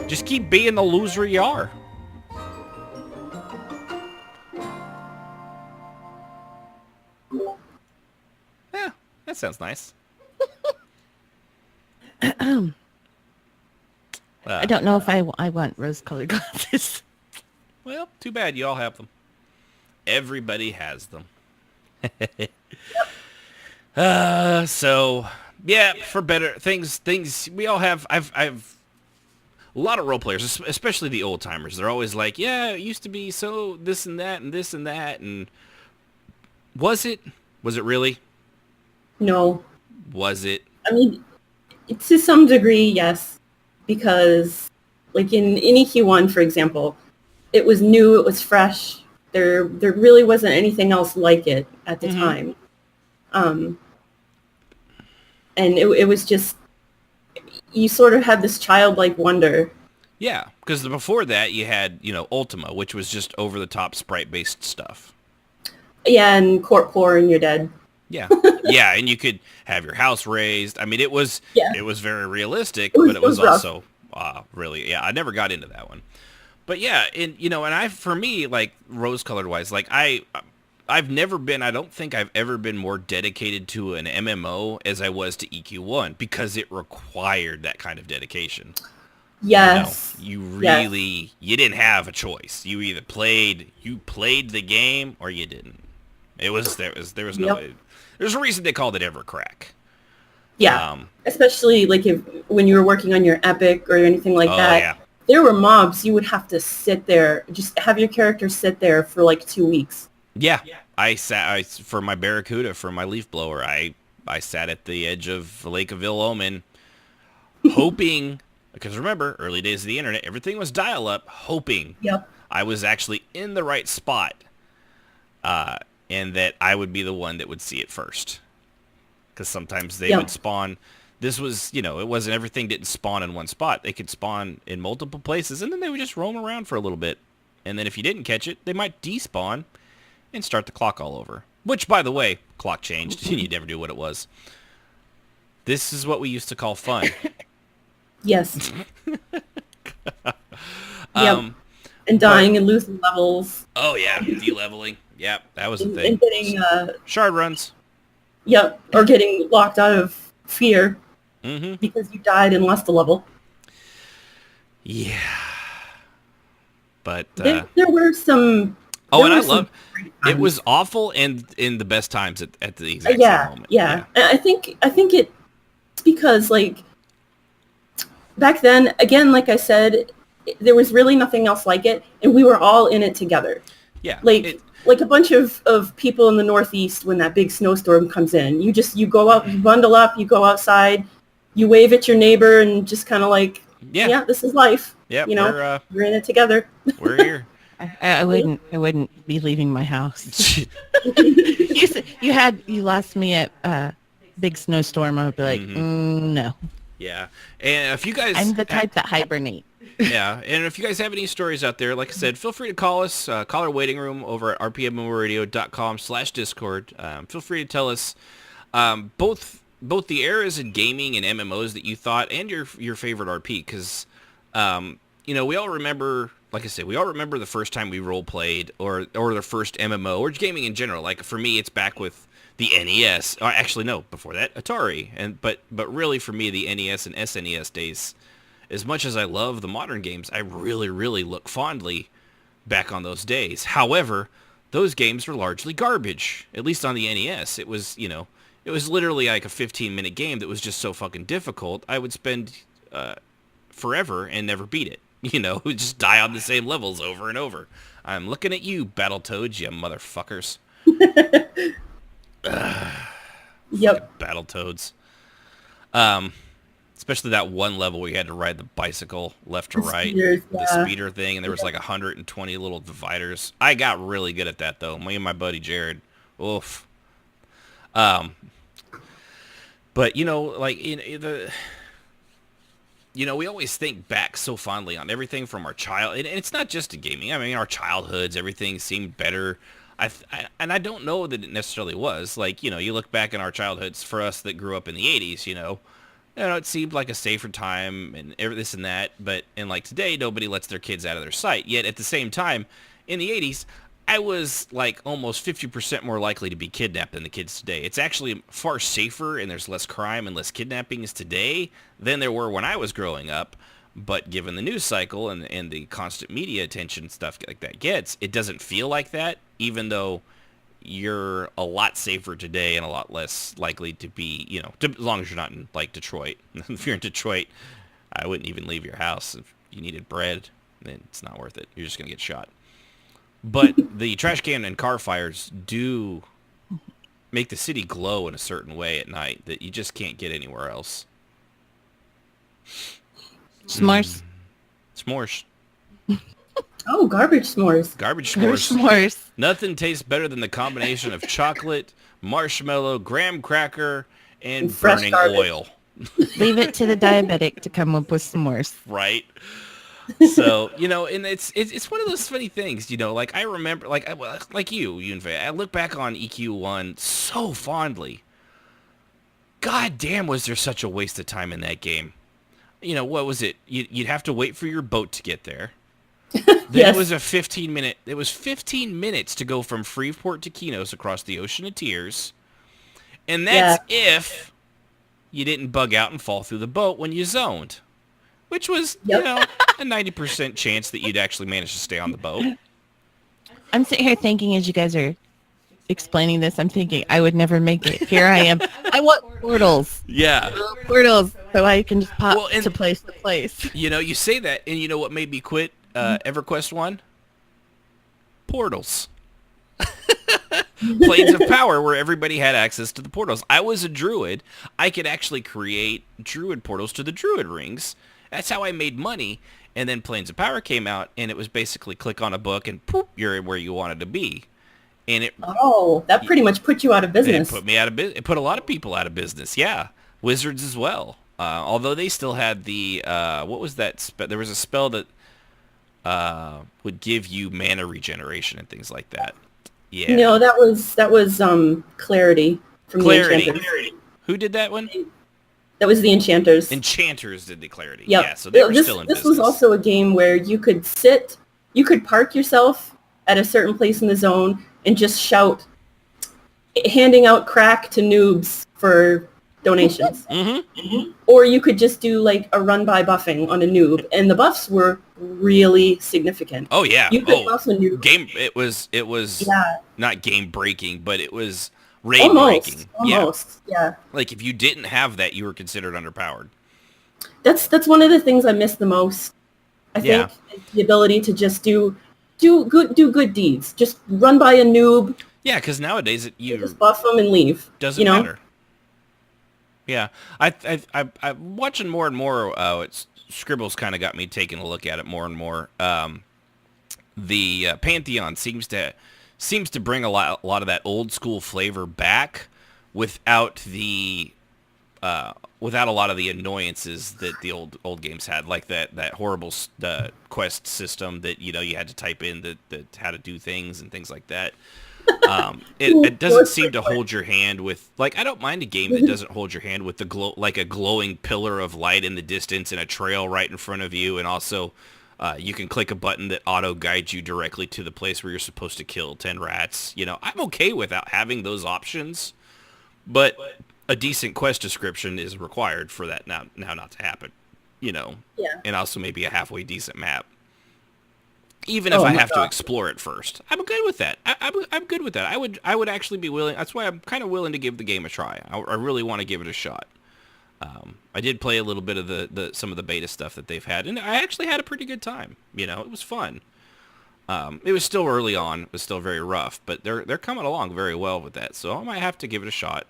just keep being the loser you are. Yeah, that sounds nice. I don't know if I want rose-colored glasses. Well, too bad you all have them. Everybody has them. So yeah, for better things we all have. I've a lot of role players, especially the old timers. They're always like, yeah, it used to be so this and that and this and that. And was it really? No. Was it? I mean, to some degree, yes. Because, like in EQ1, for example, it was new, it was fresh. There really wasn't anything else like it at the time. And it was just, you sort of had this childlike wonder. Yeah, because before that you had, Ultima, which was just over-the-top sprite-based stuff. Yeah, and Corp and you're dead. Yeah, yeah, and you could have your house raised. I mean, it was very realistic, but it was also really, I never got into that one. But yeah, and for me, like rose-colored wise, like I've never been, I don't think I've ever been more dedicated to an MMO as I was to EQ1 because it required that kind of dedication. Yes. You really, you didn't have a choice. You either played the game or you didn't. There was no, there's a reason they called it Evercrack. Yeah. Especially like when you were working on your epic or anything like that. Yeah. There were mobs you would have to sit there, just have your character sit there for like 2 weeks. Yeah. For my Barracuda, for my leaf blower, I sat at the edge of Lake of Ill Omen hoping, because remember, early days of the internet, everything was dial-up, hoping I was actually in the right spot, and that I would be the one that would see it first. Because sometimes they would spawn. This was, it wasn't, everything didn't spawn in one spot. They could spawn in multiple places, and then they would just roam around for a little bit. And then if you didn't catch it, they might despawn and start the clock all over. Which, by the way, clock changed, and you never knew what it was. This is what we used to call fun. Yes. And dying and losing levels. Oh, yeah, de-leveling. Yeah, that was a thing. And getting... shard runs. Yep, or getting locked out of fear because you died and lost a level. Yeah. But... there were some... Oh, and I love... It was awful and in the best times at the exact same moment. Yeah. I think it's because, like, back then, again, like I said, there was really nothing else like it, and we were all in it together. Yeah. Like a bunch of people in the Northeast when that big snowstorm comes in. You go out, you bundle up, you go outside, you wave at your neighbor and just kind of like, yeah, this is life. Yeah, we're in it together. We're here. I wouldn't be leaving my house. You lost me at big snowstorm. I would be like, no. Yeah, and if you guys, I'm the type that hibernate. Yeah, and if you guys have any stories out there, like I said, feel free to call us. Call our waiting room over at rpmmmoradio.com/discord. Feel free to tell us both the eras in gaming and MMOs that you thought, and your favorite RP, because we all remember. Like I said, we all remember the first time we role played, or the first MMO, or gaming in general. Like for me, it's back with the NES. Or actually, no, before that, Atari. But really, for me, the NES and SNES days. As much as I love the modern games, I really, really look fondly back on those days. However, those games were largely garbage. At least on the NES, it was literally like a 15-minute game that was just so fucking difficult. I would spend forever and never beat it. Just die on the same levels over and over. I'm looking at you, Battletoads, you motherfuckers. Yep. Battletoads. Especially that one level where you had to ride the bicycle left to right. The speeder thing, and there was like 120 little dividers. I got really good at that, though. Me and my buddy Jared. Oof. But, we always think back so fondly on everything from our child, and it's not just to gaming. I mean, our childhoods, everything seemed better. And I don't know that it necessarily was. Like, you look back in our childhoods for us that grew up in the 80s, it seemed like a safer time and this and that. But like today, nobody lets their kids out of their sight. Yet at the same time, in the 80s, I was like almost 50% more likely to be kidnapped than the kids today. It's actually far safer, and there's less crime and less kidnappings today than there were when I was growing up. But given the news cycle and the constant media attention stuff like that gets, it doesn't feel like that, even though you're a lot safer today and a lot less likely to be, as long as you're not in, like, Detroit. If you're in Detroit, I wouldn't even leave your house. If you needed bread, then it's not worth it. You're just going to get shot. But the trash can and car fires do make the city glow in a certain way at night that you just can't get anywhere else. S'mores. S'mores. Oh, garbage s'mores. Garbage s'mores. S'mores. Nothing tastes better than the combination of chocolate, marshmallow, graham cracker, and burning oil. Leave it to the diabetic to come up with s'mores. Right. So, and it's one of those funny things, like I remember, like you, Yunfei, I look back on EQ1 so fondly. God damn, was there such a waste of time in that game. What was it? You'd have to wait for your boat to get there. Then Yes. it was 15 minutes to go from Freeport to Kinos across the Ocean of Tears. And that's if you didn't bug out and fall through the boat when you zoned. which was, Yep. you know, a 90% chance that you'd actually manage to stay on the boat. I'm sitting here thinking as you guys are explaining this, I'm thinking I would never make it. Here I am. I want portals. Yeah. Portals so I can just pop Well, and- to place to place. You know, you say that, and you know what made me quit EverQuest 1? Portals. Planes of Power, where everybody had access to the portals. I was a druid. I could actually create druid portals to the druid rings. That's how I made money. And then Planes of Power came out, and it was basically click on a book, and poof, you're where you wanted to be. And it that pretty much put you out of business. It put me out of business. It put a lot of people out of business. Yeah, wizards as well. Although they still had the what was that? There was a spell that would give you mana regeneration and things like that. Yeah. No, that was Clarity from the Enchanters. Who did that one? That was the Enchanters. Enchanters did the Clarity. Yep. Yeah, so they were still in this business. was also a game where you could park yourself at a certain place in the zone and just shout, handing out crack to noobs for donations. Or you could just do like a run-by buffing on a noob, and the buffs were really significant. Oh yeah. You could buff a noob. It was not game breaking, but it was raid breaking. Almost. Yeah. Like if you didn't have that, you were considered underpowered. That's one of the things I miss the most. I think is the ability to just do good deeds. Just run by a noob. Yeah, because nowadays you just buff them and leave. Doesn't matter. Yeah, I'm watching more and more. Scribble's kind of got me taking a look at it more and more. The Pantheon seems to bring a lot of that old school flavor back without a lot of the annoyances that the old games had, like that horrible quest system that you had to type in that how to do things and things like that. It doesn't seem to hold your hand with, like, I don't mind a game that doesn't hold your hand with the like a glowing pillar of light in the distance and a trail right in front of you, and also you can click a button that auto guides you directly to the place where you're supposed to kill 10 rats. I'm okay without having those options, but a decent quest description is required for that now not to happen, and also maybe a halfway decent map. Even if I have to explore it first, I'm good with that. I'm good with that. I would actually be willing. That's why I'm kind of willing to give the game a try. I really want to give it a shot. I did play a little bit of some of the beta stuff that they've had, and I actually had a pretty good time. It was fun. It was still early on. It was still very rough, but they're coming along very well with that. So I might have to give it a shot.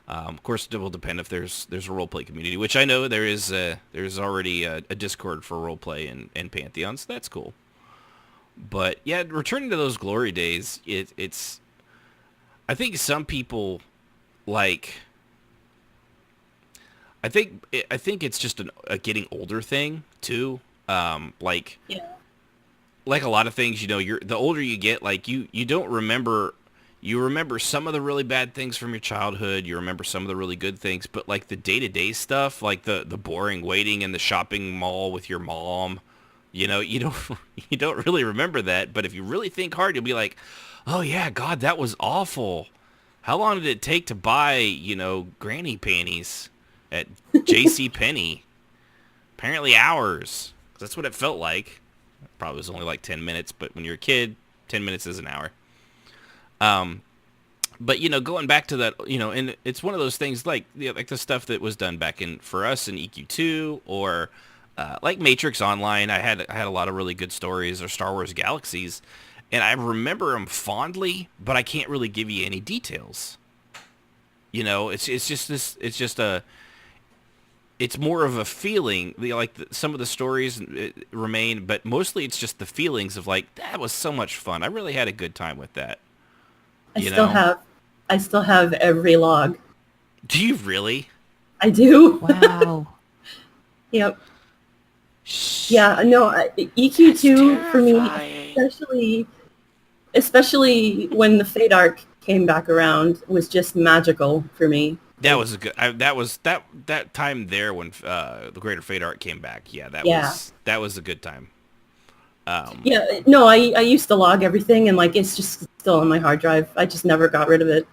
Of course, it will depend if there's a roleplay community, which I know there is. There's already a Discord for roleplay and Pantheon, so that's cool. But yeah, returning to those glory days, it's. I think some people like. I think it's just a getting older thing too. Like a lot of things, you're the older you get, like you don't remember. You remember some of the really bad things from your childhood. You remember some of the really good things, but like the day-to-day stuff, like the boring waiting in the shopping mall with your mom. You don't really remember that, but if you really think hard, you'll be like, oh yeah, God, that was awful. How long did it take to buy, granny panties at J.C. Penney? Apparently hours. That's what it felt like. Probably was only like 10 minutes, but when you're a kid, 10 minutes is an hour. But going back to that, and it's one of those things like the stuff that was done back for us in EQ2 or like Matrix Online. I had a lot of really good stories, or Star Wars Galaxies, and I remember them fondly, but I can't really give you any details. It's more of a feeling. Some of the stories remain, but mostly it's just the feelings of like, that was so much fun. I really had a good time with that. I still have every log. Do you really? I do. Wow. Yep. Yeah, no, EQ2 for me, especially when the Fate arc came back around, was just magical for me. That was a good. That time there when the Greater Fate arc came back. Yeah, that was a good time. I used to log everything, and like it's just still on my hard drive. I just never got rid of it.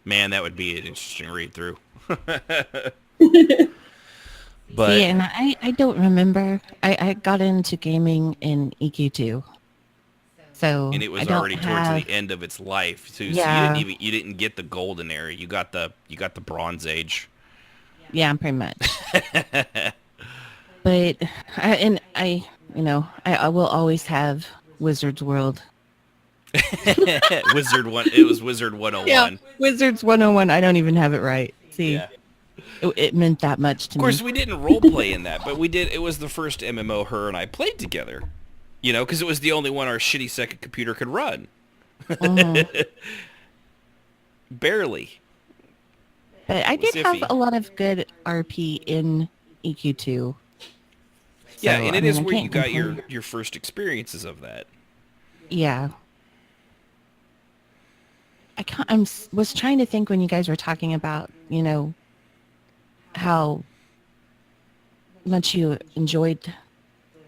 Man, that would be an interesting read through. But See, and I don't remember. I got into gaming in EQ2. So and it was I don't already have, towards the end of its life too. Yeah. So you didn't get the golden era. You got the Bronze Age. Yeah, pretty much. But I will always have Wizard's World. Wizard one. It was Wizard 101. Yeah, Wizards 101. I don't even have it right. See, Yeah. it meant that much to Of course, me. we didn't role play in that, but we did. It was the first MMO her and I played together. You know, because it was the only one our shitty second computer could run. Barely. But I did It was have iffy. a lot of good RP in EQ2. Yeah, So, and I it mean, is I where you can't got complain. your first experiences of that. Yeah. Was trying to think when you guys were talking about, how much you enjoyed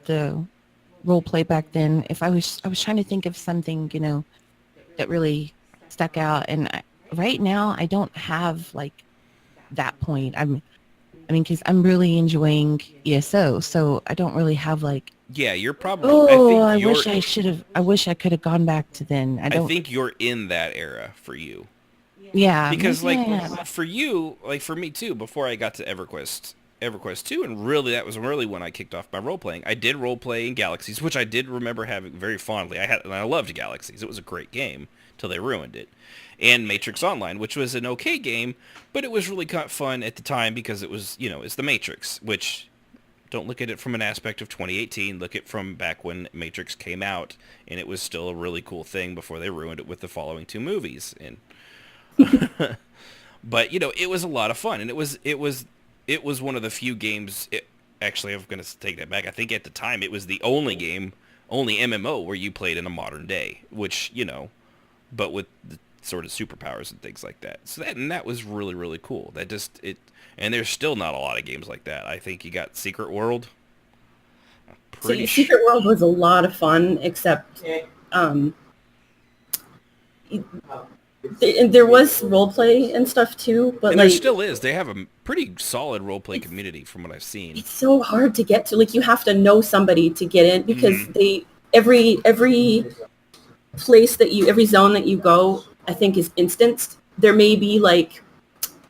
the role play back then. I was trying to think of something, that really stuck out. And right now I don't have like that point. Because I'm really enjoying ESO, so I don't really have like, Yeah, you're probably. I I wish I could have gone back to then. I think you're in that era for you. Yeah. Because maybe like I am. for you, like for me too, before I got to EverQuest 2, and really that was really when I kicked off my role playing. I did role play in Galaxies, which I did remember having very fondly. I loved Galaxies. It was a great game till they ruined it. And Matrix Online, which was an okay game, but it was really kind of fun at the time because it was, it's the Matrix, which don't look at it from an aspect of 2018. Look at it from back when Matrix came out, and it was still a really cool thing before they ruined it with the following two movies. And but it was a lot of fun, and it was one of the few games. Actually, I'm going to take that back. I think at the time it was the only MMO where you played in a modern day, which but with the sort of superpowers and things like that. So that was really, really cool. And there's still not a lot of games like that. I think you got Secret World. Secret World was a lot of fun, except there was roleplay and stuff too, but And like there still is. They have a pretty solid roleplay community from what I've seen. it's so hard to get to. Like you have to know somebody to get in because Mm-hmm. every place every zone that you go, I think is instanced. There may be like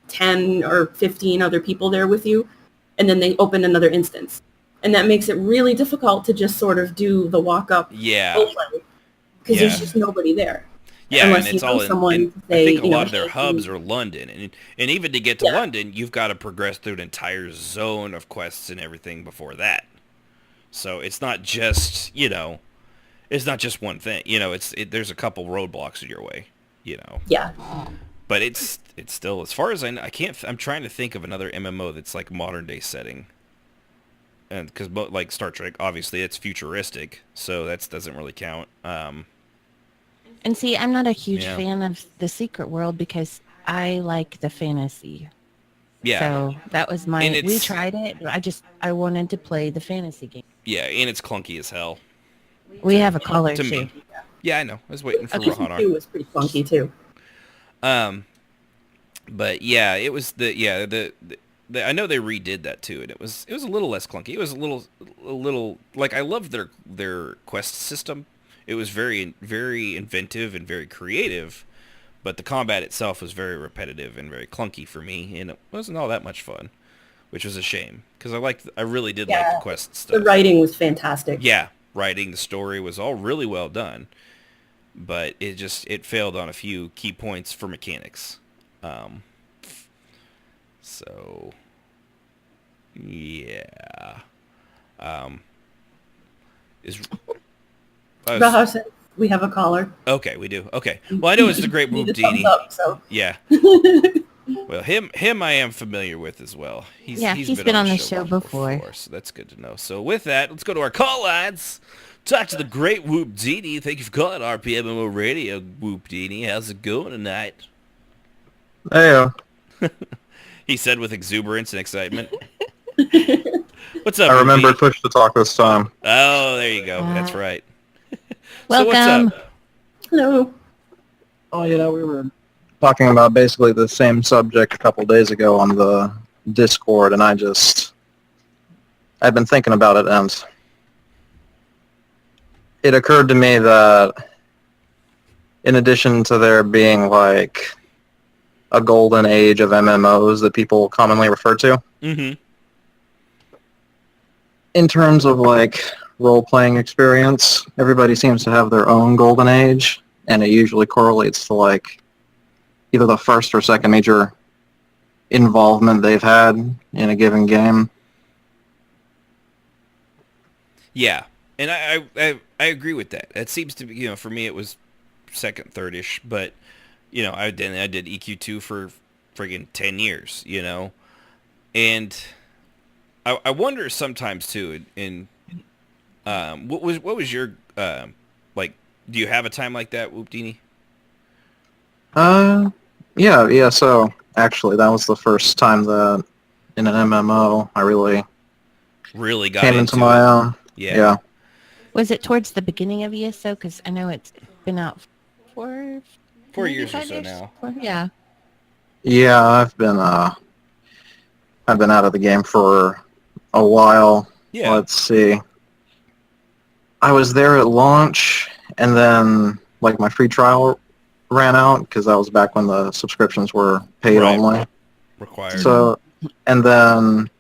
10 or 15 other people there with you, and then they open another instance. And that makes it really difficult to just sort of do the walk-up Yeah. because there's just nobody there. Yeah, Unless and it's you know all in, someone and to I say, think a you know, lot of their hey, hubs are London. And even to get to London, you've got to progress through an entire zone of quests and everything before that. So it's not just, it's not just one thing. There's a couple roadblocks in your way, Yeah. But it's still, as far as I know, I'm trying to think of another MMO that's like modern day setting. And because like Star Trek, obviously it's futuristic, so that doesn't really count. And see, I'm not a huge fan of the Secret World because I like the fantasy. Yeah. So that was we tried it. But I wanted to play the fantasy game. Yeah, and it's clunky as hell. We have a caller To too. me. Yeah, I know. I was waiting for Okay, Rohan. 2 was pretty funky too. But yeah, it was the I know they redid that too, and it was a little less clunky. It was a little like I loved their quest system. It was very, very inventive and very creative, but the combat itself was very repetitive and very clunky for me, and it wasn't all that much fun, which was a shame because I really did like the quest stuff. The writing was fantastic. Yeah, writing, the story was all really well done, but it failed on a few key points for mechanics. So yeah. Raha said we have a caller. Okay, we do. Okay. Well, I know it's the Great Need a Whoop thumbs Dini. up, so. Yeah. Well, him I am familiar with as well. He's been on the show before. So that's good to know. So with that, let's go to our call lines. Talk to the Great Whoop Dini. Thank you for calling RPMMORadio, Whoop Dini. How's it going tonight? Hey, He said with exuberance and excitement. What's up, I Whoop remembered Dini? push to talk this time. Oh, there you go. That's right. Welcome. So what's up? Hello. Oh, we were talking about basically the same subject a couple days ago on the Discord, and I just I've been thinking about it, and it occurred to me that in addition to there being like a golden age of MMOs that people commonly refer to, Mm-hmm. in terms of like role-playing experience, everybody seems to have their own golden age, and it usually correlates to like either the first or second major involvement they've had in a given game. Yeah, and I agree with that. It seems to be, for me it was second, third-ish, but I did EQ2 for friggin' 10 years, and I wonder sometimes too. What was your like? Do you have a time like that, Whoopdini? Yeah. So actually, that was the first time that in an MMO I really Really came into my own. Yeah. Was it towards the beginning of ESO? Because I know it's been out for 4 years or 5 so years? now. Yeah. Yeah, I've been out of the game for a while. Yeah. Let's see. I was there at launch, and then like my free trial ran out because that was back when the subscriptions were paid Right. only. Required. So, and then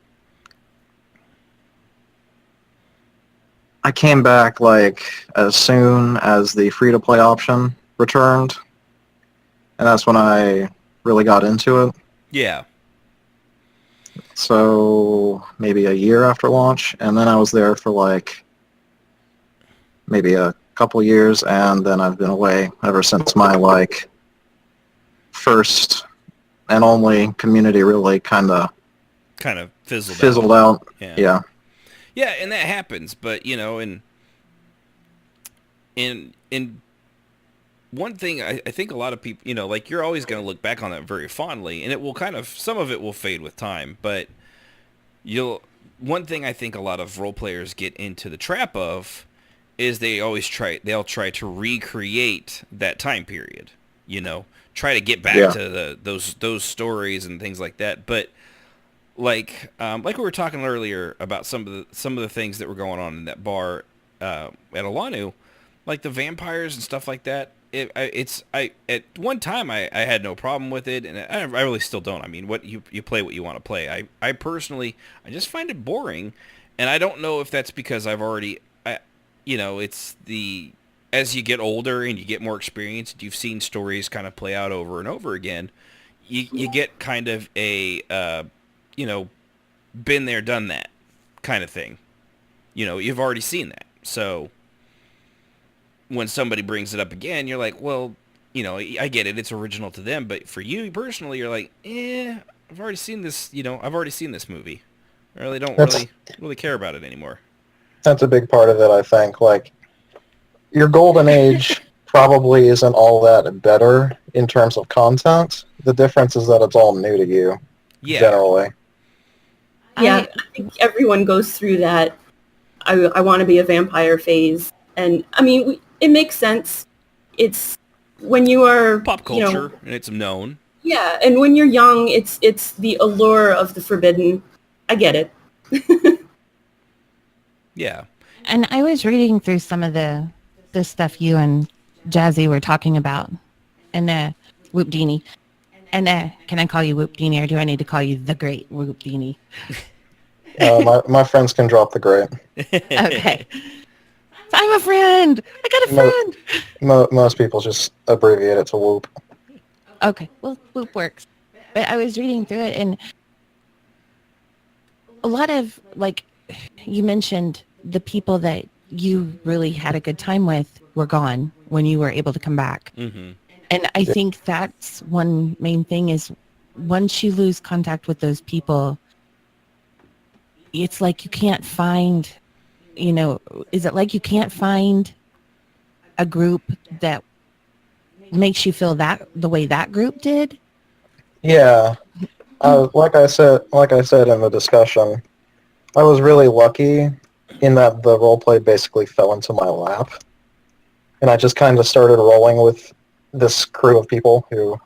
I came back like as soon as the free-to-play option returned, and that's when I really got into it. Yeah. So maybe a year after launch, and then I was there for like maybe a couple years, and then I've been away ever since my like first and only community really kind of fizzled out. Yeah. Yeah, and that happens, but in one thing, I think a lot of people, like you're always going to look back on that very fondly, and it will some of it will fade with time, but one thing I think a lot of role players get into the trap of is they'll try to recreate that time period, try to get back to those stories and things like that, but like we were talking earlier about some of the things that were going on in that bar at Alanu, like the vampires and stuff like that. At one time I had no problem with it, and I really still don't. I mean, what you play what you want to play. I personally just find it boring, and I don't know if that's because I've already it's as you get older and you get more experience, you've seen stories kind of play out over and over again. You get kind of a been there, done that kind of thing. You've already seen that. So when somebody brings it up again, you're like, well, I get it. It's original to them. But for you personally, you're like, I've already seen this, I've already seen this movie. I really don't really care about it anymore. That's a big part of it, I think. Like, your golden age probably isn't all that better in terms of content. The difference is that it's all new to you, generally. Yeah, I think everyone goes through that I want to be a vampire phase. And, I mean, it makes sense. It's when you are... Pop culture, and it's known. Yeah, and when you're young, it's the allure of the forbidden. I get it. Yeah. And I was reading through some of the stuff you and Jazzy were talking about, and Whoopdini. And can I call you Whoopdini, or do I need to call you the Great Whoopdini? My friends can drop the great. Okay. I'm a friend. I got a friend. Most people just abbreviate it to Whoop. Okay, well, Whoop works. But I was reading through it, and a lot of, like, you mentioned the people that you really had a good time with were gone when you were able to come back. Mm-hmm. And I think that's one main thing is once you lose contact with those people, it's like you can't find, is it like you can't find a group that makes you feel that the way that group did? Yeah. Like I said in the discussion, I was really lucky in that the roleplay basically fell into my lap. And I just kind of started rolling with this crew of people who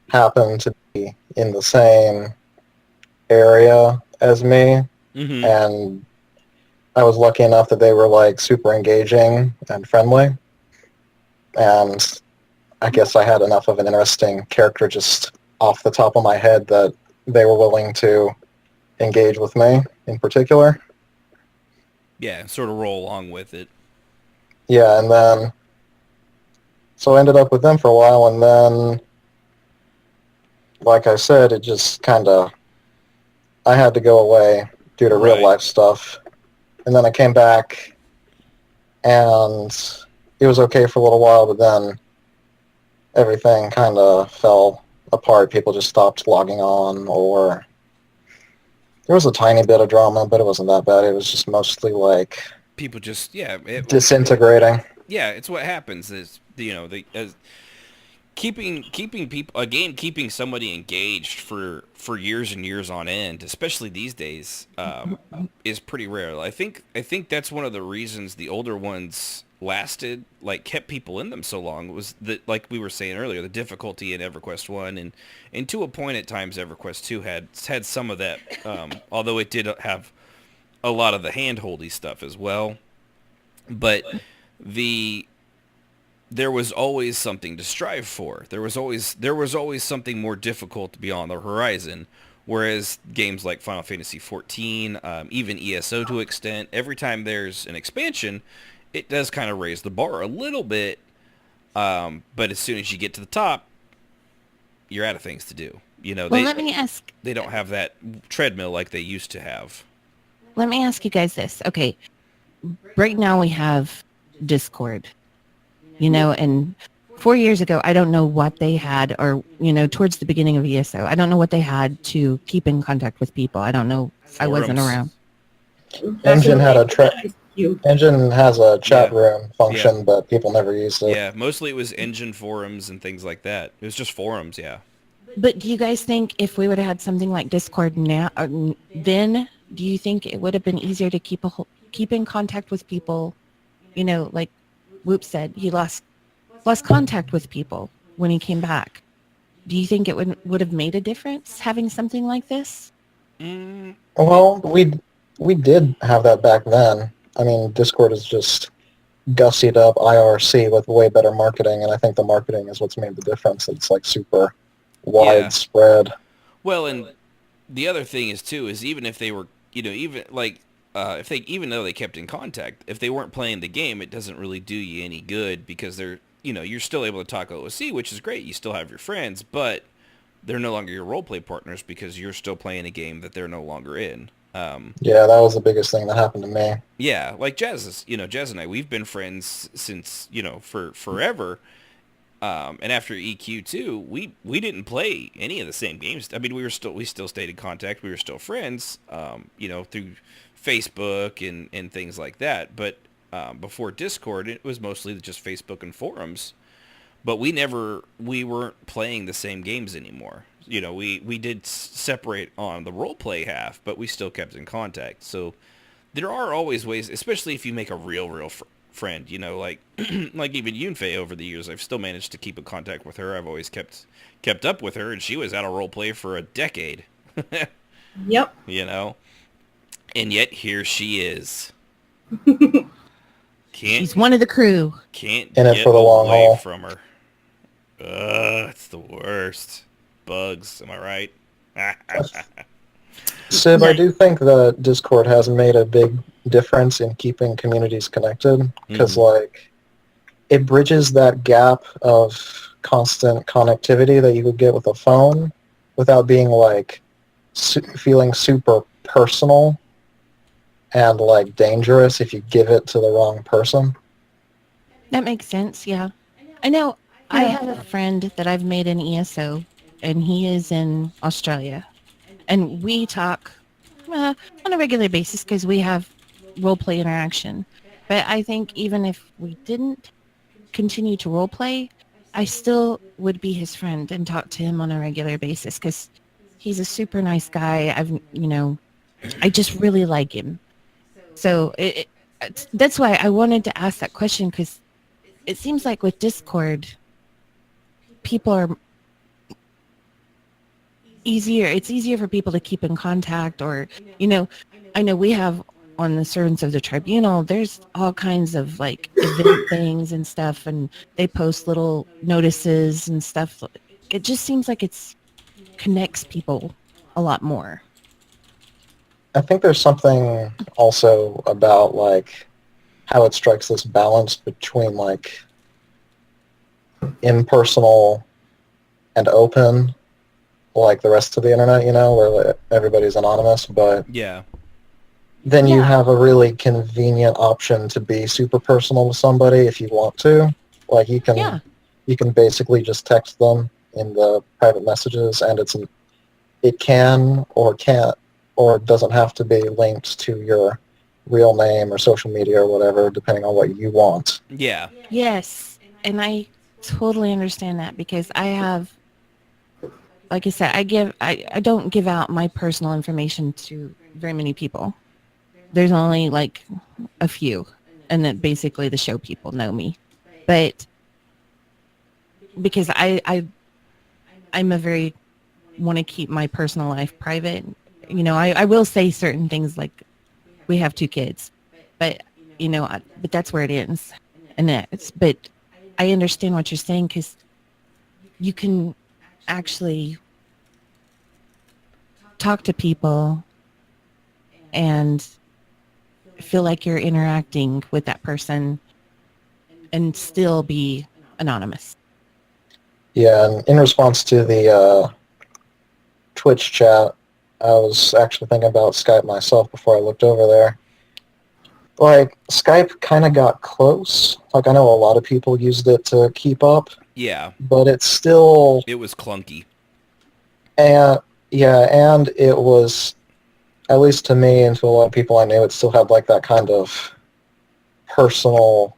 happened to be in the same area as me. and I was lucky enough that they were like super engaging and friendly, and I guess I had enough of an interesting character just off the top of my head that they were willing to engage with me in particular. Yeah, sort of roll along with it. Yeah, and then so I ended up with them for a while, and then, like I said, it just kind of, I had to go away due to real life stuff. And then I came back, and it was okay for a little while, but then everything kind of fell apart. People just stopped logging on, or there was a tiny bit of drama, but it wasn't that bad. It was just mostly like People just, disintegrating. Yeah, it's what happens is, keeping people, a game keeping somebody engaged for years and years on end, especially these days, is pretty rare. I think that's one of the reasons the older ones lasted, like kept people in them so long, was that, like we were saying earlier, the difficulty in EverQuest 1 and to a point at times EverQuest 2 had some of that, although it did have a lot of the hand-holdy stuff as well. But there was always something to strive for. There was always something more difficult beyond the horizon. Whereas games like Final Fantasy XIV, even ESO to an extent, every time there's an expansion, it does kind of raise the bar a little bit. But as soon as you get to the top, you're out of things to do. Let me ask. They don't have that treadmill like they used to have. Let me ask you guys this. Okay, right now we have Discord, and 4 years ago, I don't know what they had, or, towards the beginning of ESO, I don't know what they had to keep in contact with people. I don't know. I wasn't around. Engine has a chat room function, but people never used it. Yeah, mostly it was Engine forums and things like that. It was just forums, yeah. But do you guys think if we would have had something like Discord now, then do you think it would have been easier to keep in contact with people? Like Whoop said, he lost contact with people when he came back. Do you think it would have made a difference having something like this? Well, we did have that back then. I mean, Discord is just gussied up IRC with way better marketing, and I think the marketing is what's made the difference. It's like super widespread. Well, and the other thing is too is even if they were, even like even though they kept in contact, if they weren't playing the game, it doesn't really do you any good because they're, you're still able to talk OOC, which is great. You still have your friends, but they're no longer your roleplay partners because you're still playing a game that they're no longer in. Yeah, that was the biggest thing that happened to me. Yeah, like Jazz and I, we've been friends since, for forever. And after EQ2, we didn't play any of the same games. I mean, we still stayed in contact. We were still friends, through Facebook and things like that. But before Discord, it was mostly just Facebook and forums. But we weren't playing the same games anymore. We did separate on the role play half, but we still kept in contact. So there are always ways, especially if you make a real friend, like like even Yunfei over the years, I've still managed to keep in contact with her. I've always kept up with her, and she was out of role play for a decade. Yep. And yet here she is. She's one of the crew. Can't in it get for the long away haul from her. It's the worst. Bugs, am I right? Sib, I do think that Discord has made a big difference in keeping communities connected because, it bridges that gap of constant connectivity that you could get with a phone without being, feeling super personal and, dangerous if you give it to the wrong person. That makes sense, yeah. I know I have a friend that I've made in ESO, and he is in Australia. And we talk on a regular basis because we have role-play interaction. But I think even if we didn't continue to role-play, I still would be his friend and talk to him on a regular basis because he's a super nice guy. I just really like him. So that's why I wanted to ask that question because it seems like with Discord, people are easier. It's easier for people to keep in contact, or, I know we have on the Servants of the Tribunal, there's all kinds of like event things and stuff, and they post little notices and stuff. It just seems like it's connects people a lot more. I think there's something also about like how it strikes this balance between like impersonal and open, like the rest of the internet, where everybody's anonymous, but Yeah. then you have a really convenient option to be super personal with somebody if you want to. Like you can basically just text them in the private messages, and it can or can't or doesn't have to be linked to your real name or social media or whatever, depending on what you want. Yeah. Yes, and I totally understand that, because I have, like I said, I don't give out my personal information to very many people. There's only like a few, and then basically the show people know me. But because I'm a very want to keep my personal life private. I will say certain things like we have 2 kids, but but that's where it ends. But I understand what you're saying, because you can actually talk to people and feel like you're interacting with that person and still be anonymous. Yeah, and in response to the Twitch chat, I was actually thinking about Skype myself before I looked over there. Like, Skype kind of got close. Like, I know a lot of people used it to keep up. Yeah. But it's still... It was clunky. And it was, at least to me and to a lot of people I knew, it still had, like, that kind of personal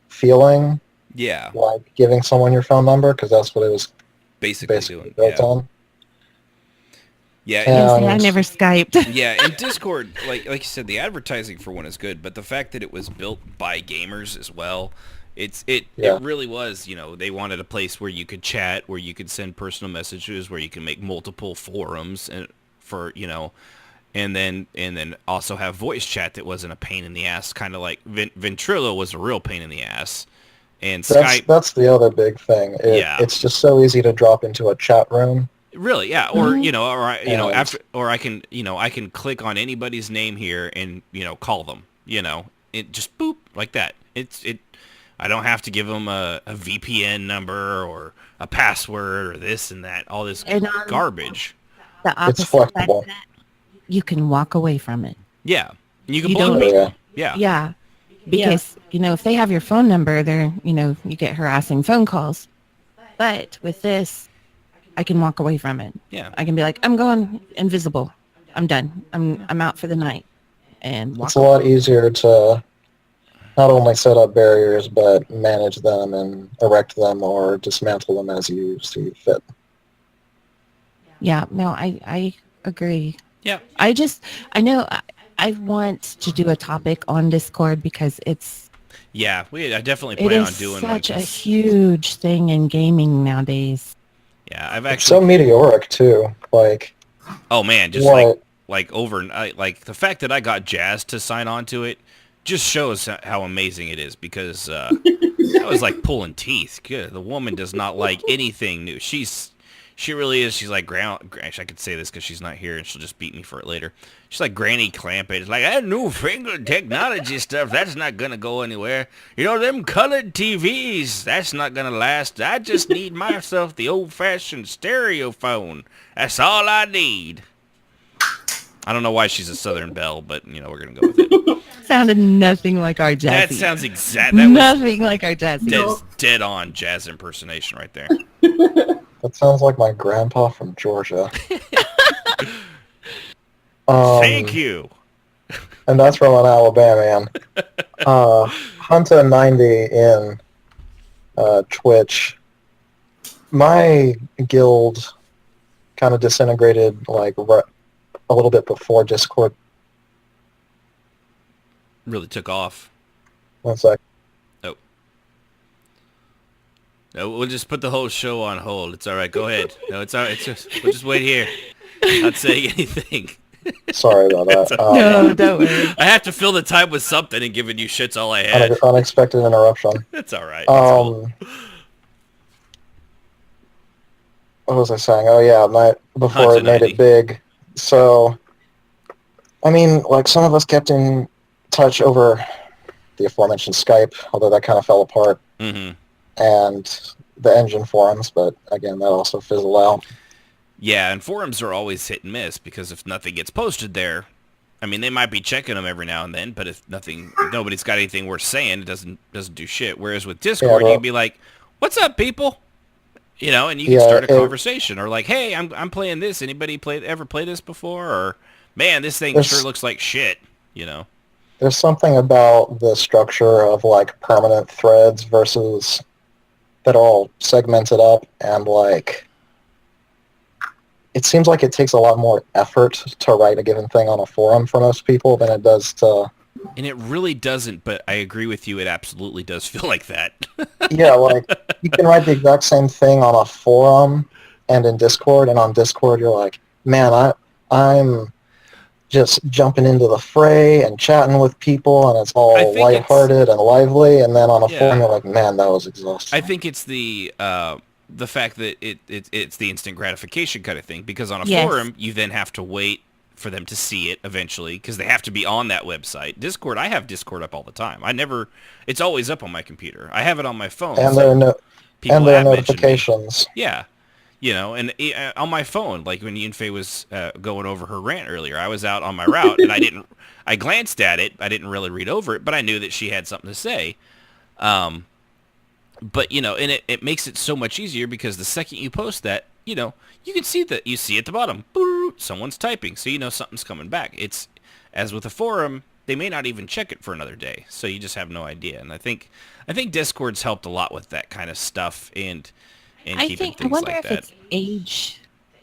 feeling. Yeah. Like giving someone your phone number, because that's what it was basically doing. Built on. Yeah, I never Skyped. Yeah, and Discord, like you said, the advertising for one is good, but the fact that it was built by gamers as well, it really was. They wanted a place where you could chat, where you could send personal messages, where you can make multiple forums, and and then also have voice chat that wasn't a pain in the ass, kind of like Ventrilo was a real pain in the ass. And Skype. That's the other big thing. It's just so easy to drop into a chat room. Really, yeah, or I can click on anybody's name here and call them. It just boop like that. I don't have to give them a VPN number or a password or this and that. All this garbage. The opposite, it's flexible. You can walk away from it. Yeah, you can block people. Yeah. Because, if they have your phone number, they're, you get harassing phone calls. But with this, I can walk away from it. Yeah. I can be like, I'm going invisible. I'm done. I'm out for the night. And walk It's a lot easier to not only set up barriers, but manage them and erect them or dismantle them as you see fit. Yeah, no, I agree. Yeah. I know I want to do a topic on Discord, because it's... Yeah, I definitely plan on doing such a huge thing in gaming nowadays. Yeah, I've It's so meteoric too. Like, oh man, just like overnight, like the fact that I got Jazz to sign on to it just shows how amazing it is, because that was like pulling teeth. Good, the woman does not like anything new. She really is. She's like actually, I could say this because she's not here, and she'll just beat me for it later. She's like Granny Clampett. It's like, that new finger technology stuff, that's not going to go anywhere. Them colored TVs, that's not going to last. I just need myself the old-fashioned stereo phone. That's all I need. I don't know why she's a Southern Belle, but, we're going to go with it. Sounded nothing like our Jazzy. That sounds exactly... Nothing like our Jazzy. Dead on jazz impersonation right there. That sounds like my grandpa from Georgia. Thank you. And that's from an Alabama man. Hunter90 in Twitch. My guild kind of disintegrated like a little bit before Discord. Really took off. 1 sec. Oh. No, we'll just put the whole show on hold. It's all right. Go ahead. No, it's all right. We'll just wait here. Not saying anything. Sorry about that. No, don't worry. I have to fill the time with something, and giving you shit's all I had. Unexpected interruption. That's all right. Cool. What was I saying? Oh yeah, before it made it big. So, I mean, like some of us kept in touch over the aforementioned Skype, although that kind of fell apart, and the engine forums. But again, that also fizzled out. Yeah, and forums are always hit and miss because if nothing gets posted there, I mean, they might be checking them every now and then, but if nobody's got anything worth saying, it doesn't do shit. Whereas with Discord, you can be like, "What's up, people?" You know, and you can start a conversation, or like, "Hey, I'm playing this. Anybody ever play this before?" Or, "Man, this thing sure looks like shit." You know, there's something about the structure of like permanent threads versus that are all segmented up, and like it seems like it takes a lot more effort to write a given thing on a forum for most people than it does to... And it really doesn't, but I agree with you, it absolutely does feel like that. Yeah, like, you can write the exact same thing on a forum and in Discord, and on Discord you're like, man, I'm just jumping into the fray and chatting with people, and it's all lighthearted and lively, and then on a forum you're like, man, that was exhausting. I think it's the fact that it's the instant gratification kind of thing, because on a forum you then have to wait for them to see it eventually because they have to be on that website. Discord, I have Discord up all the time. It's always up on my computer. I have it on my phone. And there are notifications. Yeah. You know, and on my phone, like when Yunfei was going over her rant earlier, I was out on my route and I glanced at it. I didn't really read over it, but I knew that she had something to say. But, you know, and it makes it so much easier because the second you post that, you know, you can see that you see at the bottom, someone's typing, so you know something's coming back. It's, as with a forum, they may not even check it for another day, so you just have no idea. And I think Discord's helped a lot with that kind of stuff and keeping things like that. I wonder if it's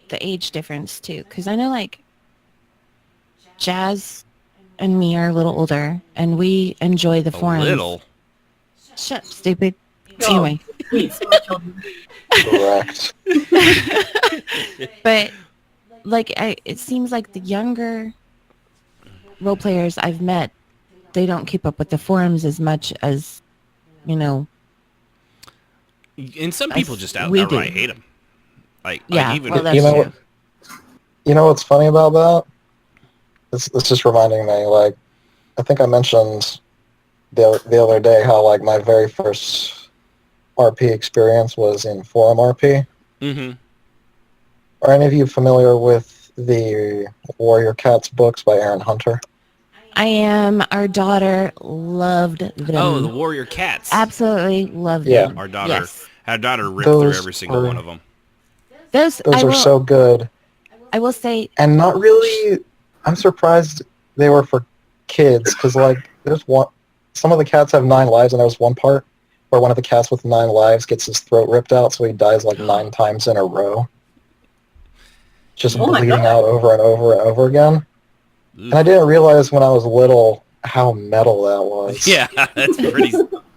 the age difference too, because I know like Jazz and me are a little older, and we enjoy the forums. Little. Shut up, stupid. Anyway. Correct. But like it seems like the younger role players I've met, they don't keep up with the forums as much as, you know. And some people just outright hate them. Like even that's true. You know what's funny about that? This is reminding me, like, I think I mentioned the other day how like my very first RP experience was in forum RP. Mm-hmm. Are any of you familiar with the Warrior Cats books by Aaron Hunter? I am. Our daughter loved them. Oh, the Warrior Cats. Absolutely loved them. Our daughter ripped through every single one of them. Those are so good. I will say. And not really, I'm surprised they were for kids, because like some of the cats have 9 lives, and there was one part where one of the cats with 9 lives gets his throat ripped out, so he dies like 9 times in a row. Just bleeding out over and over and over again. And I didn't realize when I was little how metal that was. Yeah, that's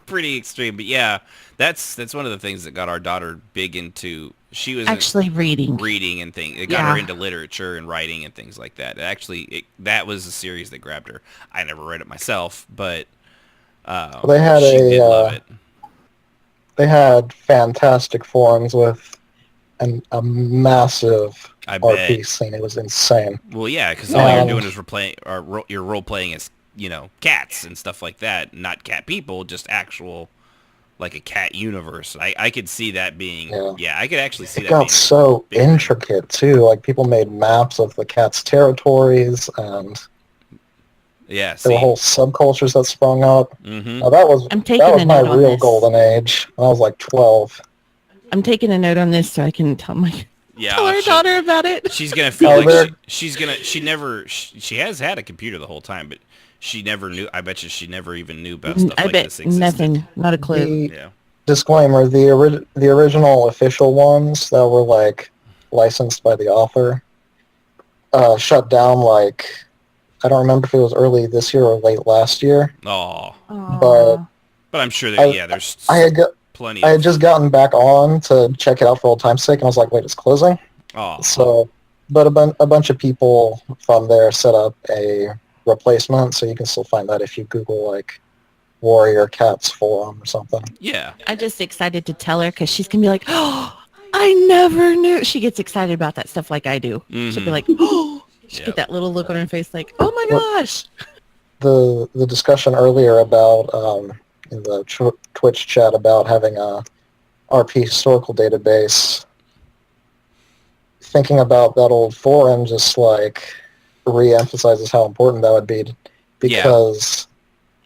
pretty extreme. But yeah, that's one of the things that got our daughter big into. She was actually reading and things. It got her into literature and writing and things like that. That was a series that grabbed her. I never read it myself, but they had she did love it. They had fantastic forums with a massive RP scene. It was insane. Well, yeah, because all you're doing is you're role playing as, you know, cats and stuff like that, not cat people, just actual, like a cat universe. I could see that being. Yeah, I could actually see that. It got so intricate too. Like people made maps of the cat's territories, and there were whole subcultures that sprung up. Mm-hmm. Now, that was my real golden age. When I was like 12. I'm taking a note on this so I can tell our daughter about it. She's gonna feel like she has had a computer the whole time, but she never knew. I bet you she never even knew about stuff like this existed. Nothing, not a clue. Disclaimer: the original official ones that were like licensed by the author shut down. Like, I don't remember if it was early this year or late last year. Oh, but I'm sure that there's plenty. I had just gotten back on to check it out for old time's sake, and I was like, wait, it's closing? Oh. So, but a bunch of people from there set up a replacement, so you can still find that if you Google, like, Warrior Cats Forum or something. Yeah. I'm just excited to tell her because she's going to be like, oh, I never knew. She gets excited about that stuff like I do. She'll be like, oh, she'll get that little look on her face like, oh my gosh. The discussion earlier about, in the Twitch chat about having a RP historical database, thinking about that old forum just, like, re-emphasizes how important that would be because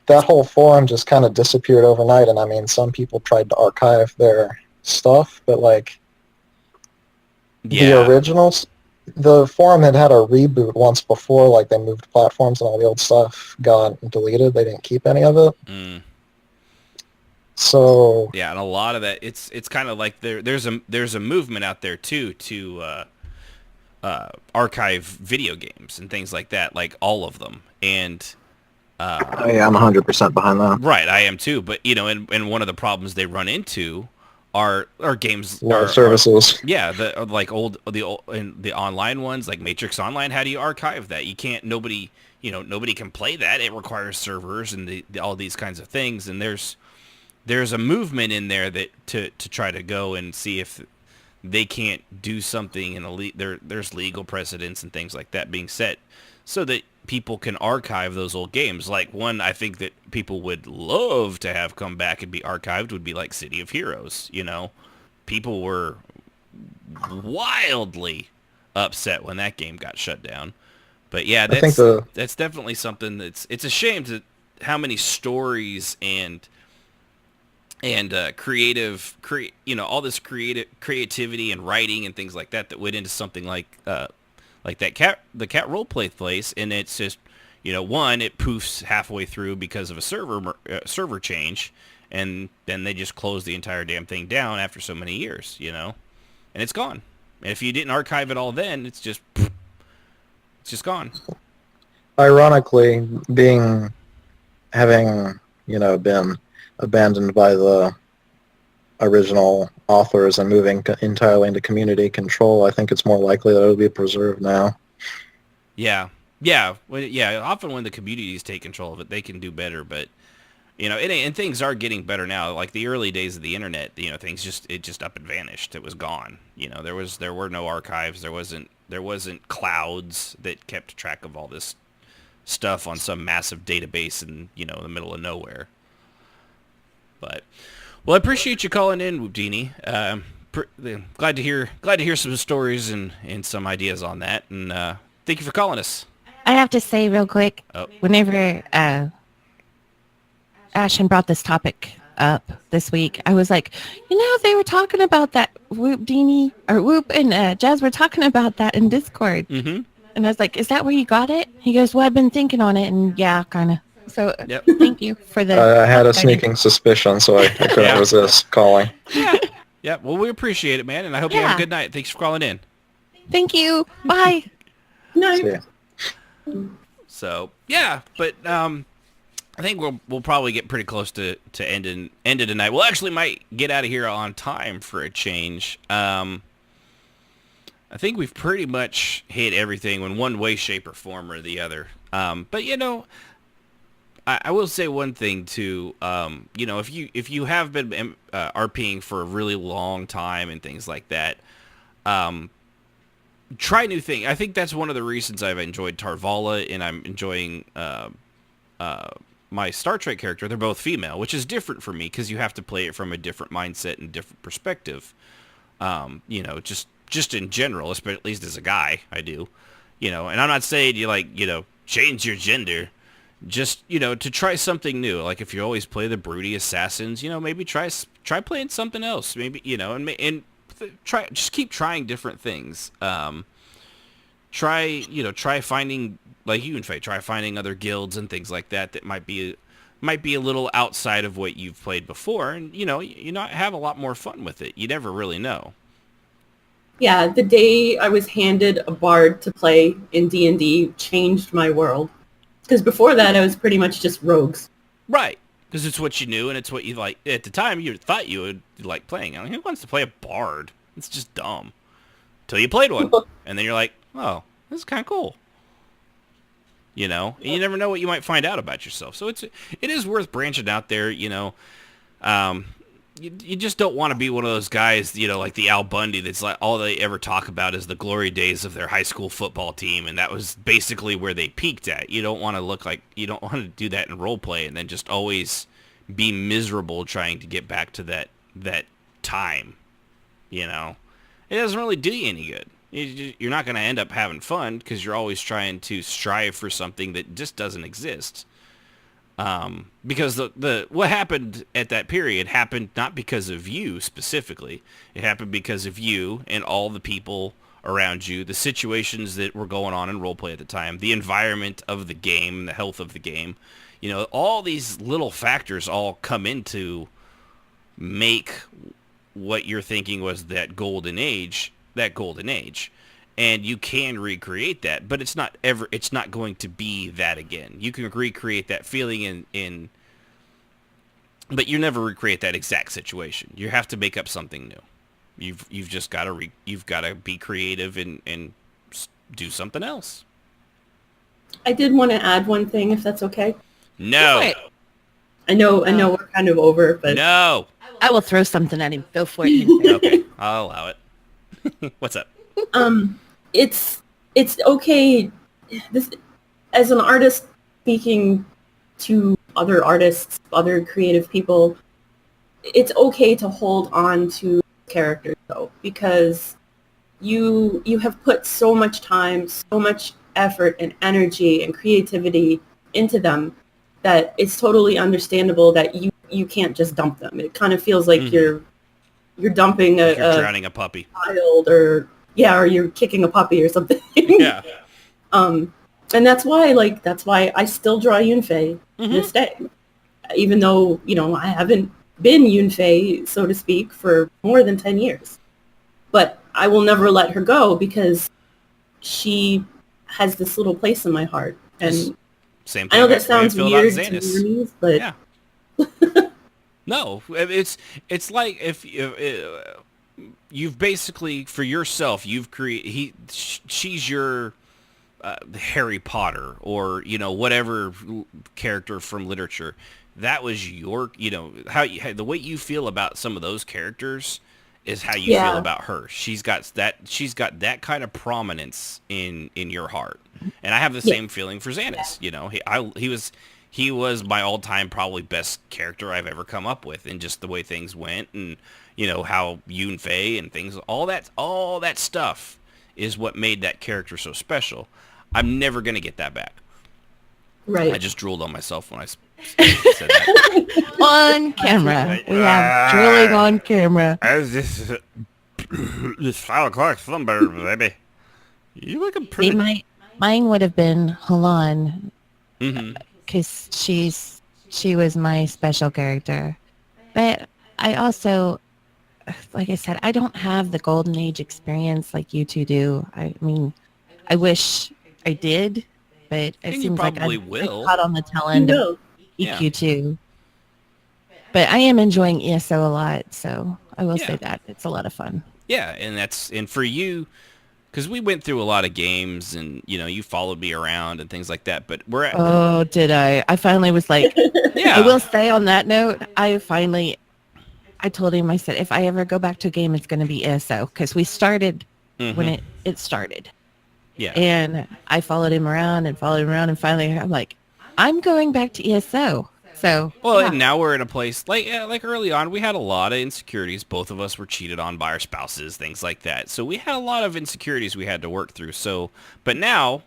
that whole forum just kind of disappeared overnight, and I mean, some people tried to archive their stuff, but, like, the originals, the forum had a reboot once before, like, they moved platforms and all the old stuff got deleted. They didn't keep any of it. So yeah, and a lot of that, it's kind of like there's a movement out there too to archive video games and things like that, like all of them. And yeah, I'm 100% behind that. Right, I am too. But and one of the problems they run into are games services. The online ones like Matrix Online. How do you archive that? You can't. Nobody can play that. It requires servers and all these kinds of things. And there's a movement in there that to try to go and see if they can't do something in there's legal precedents and things like that being set so that people can archive those old games. Like one I think that people would love to have come back and be archived would be like City of Heroes. People were wildly upset when that game got shut down. But yeah, that's definitely something it's a shame to how many stories and all this creativity and writing and things like that went into something like the cat roleplay place, and it's just one, it poofs halfway through because of a server change, and then they just close the entire damn thing down after so many years, and it's gone. And if you didn't archive it all, then it's just gone. Ironically, having been abandoned by the original authors and moving entirely into community control, I think it's more likely that it'll be preserved now. Yeah. Often when the communities take control of it, they can do better. But and things are getting better now. Like the early days of the internet, things just up and vanished. It was gone. There were no archives. There wasn't clouds that kept track of all this stuff on some massive database in the middle of nowhere. But, well, I appreciate you calling in, Whoopdini. Glad to hear some stories and some ideas on that. And thank you for calling us. I have to say real quick, whenever Ashen brought this topic up this week, I was like, they were talking about that Whoopdini, or Whoop and Jazz were talking about that in Discord. Mm-hmm. And I was like, is that where you got it? He goes, well, I've been thinking on it, and yeah, kind of. So thank you for the... I had a sneaking suspicion, so I couldn't resist calling. Yeah, well, we appreciate it, man, and I hope you have a good night. Thanks for calling in. Thank you. Bye. No. So, yeah, but I think we'll probably get pretty close to ending tonight. We'll actually might get out of here on time for a change. I think we've pretty much hit everything in one way, shape, or form or the other. But, I will say one thing too. If you have been RPing for a really long time and things like that, try new things. I think that's one of the reasons I've enjoyed Tarvala, and I'm enjoying my Star Trek character. They're both female, which is different for me because you have to play it from a different mindset and different perspective. Just in general, at least as a guy, I do. And I'm not saying you change your gender. Just, to try something new. Like if you always play the broody assassins, maybe try playing something else. Maybe, just keep trying different things. Try finding, like Yunfei, try finding other guilds and things like that might be a little outside of what you've played before, and have a lot more fun with it. You never really know. Yeah, the day I was handed a bard to play in D&D changed my world. Because before that, I was pretty much just rogues. Right. Because it's what you knew, and it's what you like. At the time, you thought you would like playing. I mean, who wants to play a bard? It's just dumb. Till you played one, and then you're like, oh, this is kind of cool. You know, and you never know what you might find out about yourself. So it is worth branching out there. You know, you just don't want to be one of those guys, you know, like the Al Bundy that's like all they ever talk about is the glory days of their high school football team, and that was basically where they peaked at. You don't want to look like, you don't want to do that in role play and then just always be miserable trying to get back to that time. You know, it doesn't really do you any good. You're not going to end up having fun because you're always trying to strive for something that just doesn't exist. Because the what happened at that period happened not because of you specifically. It happened because of you and all the people around you, the situations that were going on in roleplay at the time, the environment of the game, the health of the game. You know, all these little factors all come into make what you're thinking was that golden age. And you can recreate that, but it's not going to be that again. You can recreate that feeling but you never recreate that exact situation. You have to make up something new. You've just got to be creative and do something else. I did want to add one thing, if that's okay. No. I know we're kind of over, but no. I will throw something at him. Go for it. Yunfei. Okay, I'll allow it. What's up? It's okay. This, as an artist speaking to other artists, other creative people, it's okay to hold on to characters though, because you have put so much time, so much effort and energy and creativity into them that it's totally understandable that you can't just dump them. It kind of feels like you're dumping you're drowning a puppy, child, or you're kicking a puppy or something. Yeah. And that's why I still draw Yunfei to this day, even though I haven't been Yunfei, so to speak, for more than 10 years. But I will never let her go because she has this little place in my heart. And same thing. I know that sounds weird to me, but yeah. No, it's like if you've basically, for yourself, you've created. She's your Harry Potter, or whatever character from literature. That was your, the way you feel about some of those characters is how you feel about her. She's got that kind of prominence in your heart, and I have the same feeling for Xanis. He was my all-time probably best character I've ever come up with, and just the way things went, and how Yunfei and things, all that stuff is what made that character so special. I'm never gonna get that back. Right. I just drooled on myself when I said that. On camera. We have drilling on camera. This 5 o'clock sunburn, baby. You looking pretty. See, mine would have been Halan, Mm-hmm. because she was my special character. But I also, like I said, I don't have the golden age experience like you two do. I mean, I wish I did, but it seems like I'm caught on the tail end of EQ too. But I am enjoying ESO a lot, so I will say that it's a lot of fun. Yeah, and for you, because we went through a lot of games, and you followed me around and things like that. But we're at, oh, did I? I finally was like, yeah. I will say on that note, I told him, I said, if I ever go back to a game, it's going to be ESO, because we started when it started. Yeah. And I followed him around, and finally I'm like, I'm going back to ESO. So and now we're in a place like early on, we had a lot of insecurities. Both of us were cheated on by our spouses, things like that. So we had a lot of insecurities we had to work through. So, but now,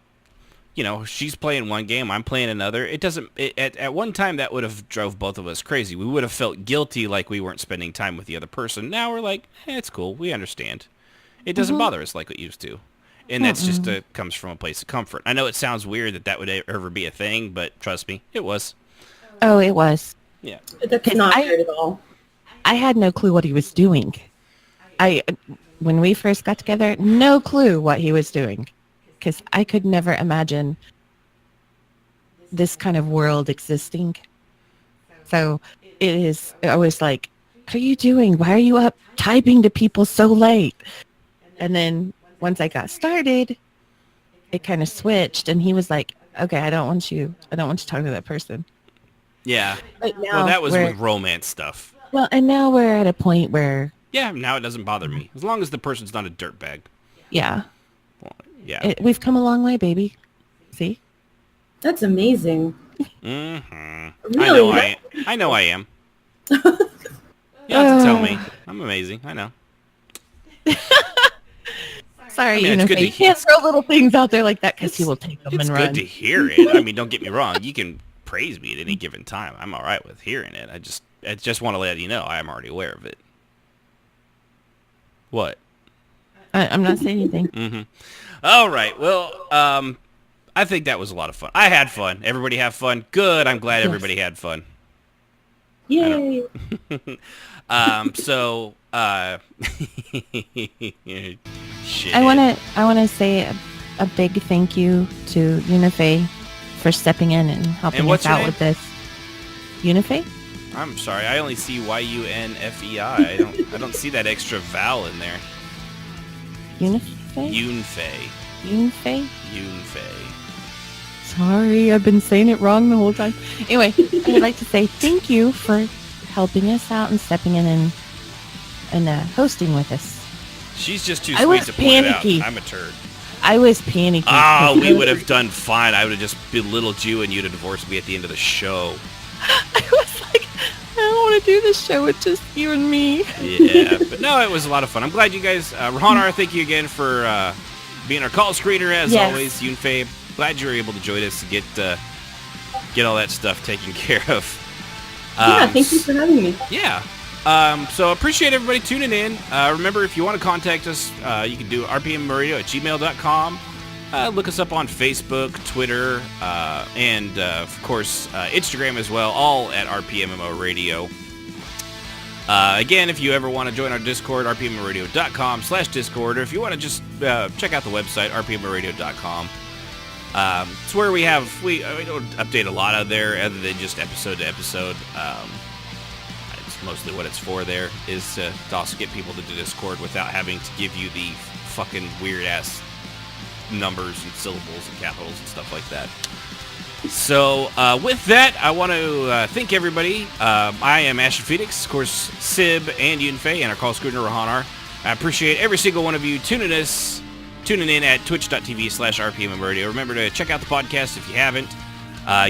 she's playing one game, I'm playing another. It doesn't. At one time that would have drove both of us crazy. We would have felt guilty, like we weren't spending time with the other person. Now we're like, it's cool. We understand. It doesn't bother us like it used to. And that's just comes from a place of comfort. I know it sounds weird that would ever be a thing, but trust me, it was. Oh, it was. Yeah. That's not weird at all. I had no clue what he was doing. When we first got together, no clue what he was doing, because I could never imagine this kind of world existing. So it is, I was like, what are you doing? Why are you up typing to people so late? And then once I got started, it kind of switched, and he was like, okay, I don't want you to talk to that person. Yeah. But now Well, that was with romance stuff. Well, and now we're at a point where... Yeah, now it doesn't bother me. As long as the person's not a dirtbag. Yeah. Well, yeah. We've come a long way, baby. See? That's amazing. Mm-hmm. Really? I know I am. You don't have to tell me. I'm amazing. I know. Sorry, I mean, it's good to you can't throw little things out there like that because he will take them and run. It's good to hear it. I mean, don't get me wrong. You can praise me at any given time. I'm all right with hearing it. I just want to let you know I am already aware of it. What? I'm not saying anything. Mm-hmm. All right. Well, I think that was a lot of fun. I had fun. Everybody have fun? Good. I'm glad everybody had fun. Yay. So, shit. I want to say a big thank you to Yunfei for stepping in and helping us out with this. Yunfei? I'm sorry. I only see Yunfei. I don't see that extra vowel in there. Yunfei? Yunfei. Sorry, I've been saying it wrong the whole time. Anyway, I would like to say thank you for helping us out and stepping in and hosting with us. She's just too sweet to point it out. I'm a turd. I was panicky. Oh, we would have done fine. I would have just belittled you and you'd have divorced me at the end of the show. I was like, I don't want to do this show with just you and me. Yeah, but no, it was a lot of fun. I'm glad you guys, Rohanar, thank you again for being our call screener as always. Yunfei, glad you were able to join us to get all that stuff taken care of. Yeah, thank you for having me. Yeah. So appreciate everybody tuning in. Remember, if you want to contact us, you can do rpmmoradio@gmail.com. Look us up on Facebook, Twitter, and of course Instagram as well, all at RPMMORadio. Again, if you ever want to join our Discord, rpmmoradio.com/Discord, or if you want to just check out the website, rpmmoradio.com. It's where we don't update a lot out there other than just episode to episode. It's mostly what it's for there is to also get people to the Discord without having to give you the fucking weird-ass numbers and syllables and capitals and stuff like that. So with that, I want to thank everybody. I am AshenPhoenix, of course, Sib and Yunfei, and our call screener Rohanar. I appreciate every single one of you tuning in at twitch.tv/RPMMORadio. Remember to check out the podcast if you haven't.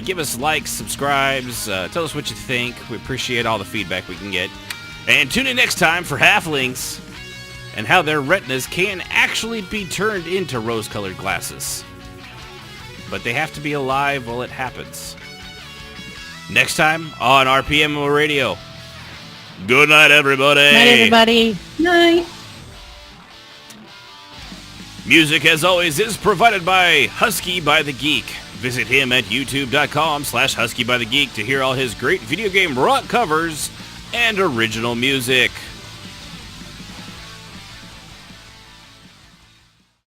Give us likes, subscribes, tell us what you think. We appreciate all the feedback we can get. And tune in next time for halflings and how their retinas can actually be turned into rose-colored glasses. But they have to be alive while it happens. Next time on RPMMO Radio. Good night, everybody. Night, everybody. Night. Music, as always, is provided by Husky by the Geek. Visit him at youtube.com/HuskyByTheGeek to hear all his great video game rock covers and original music.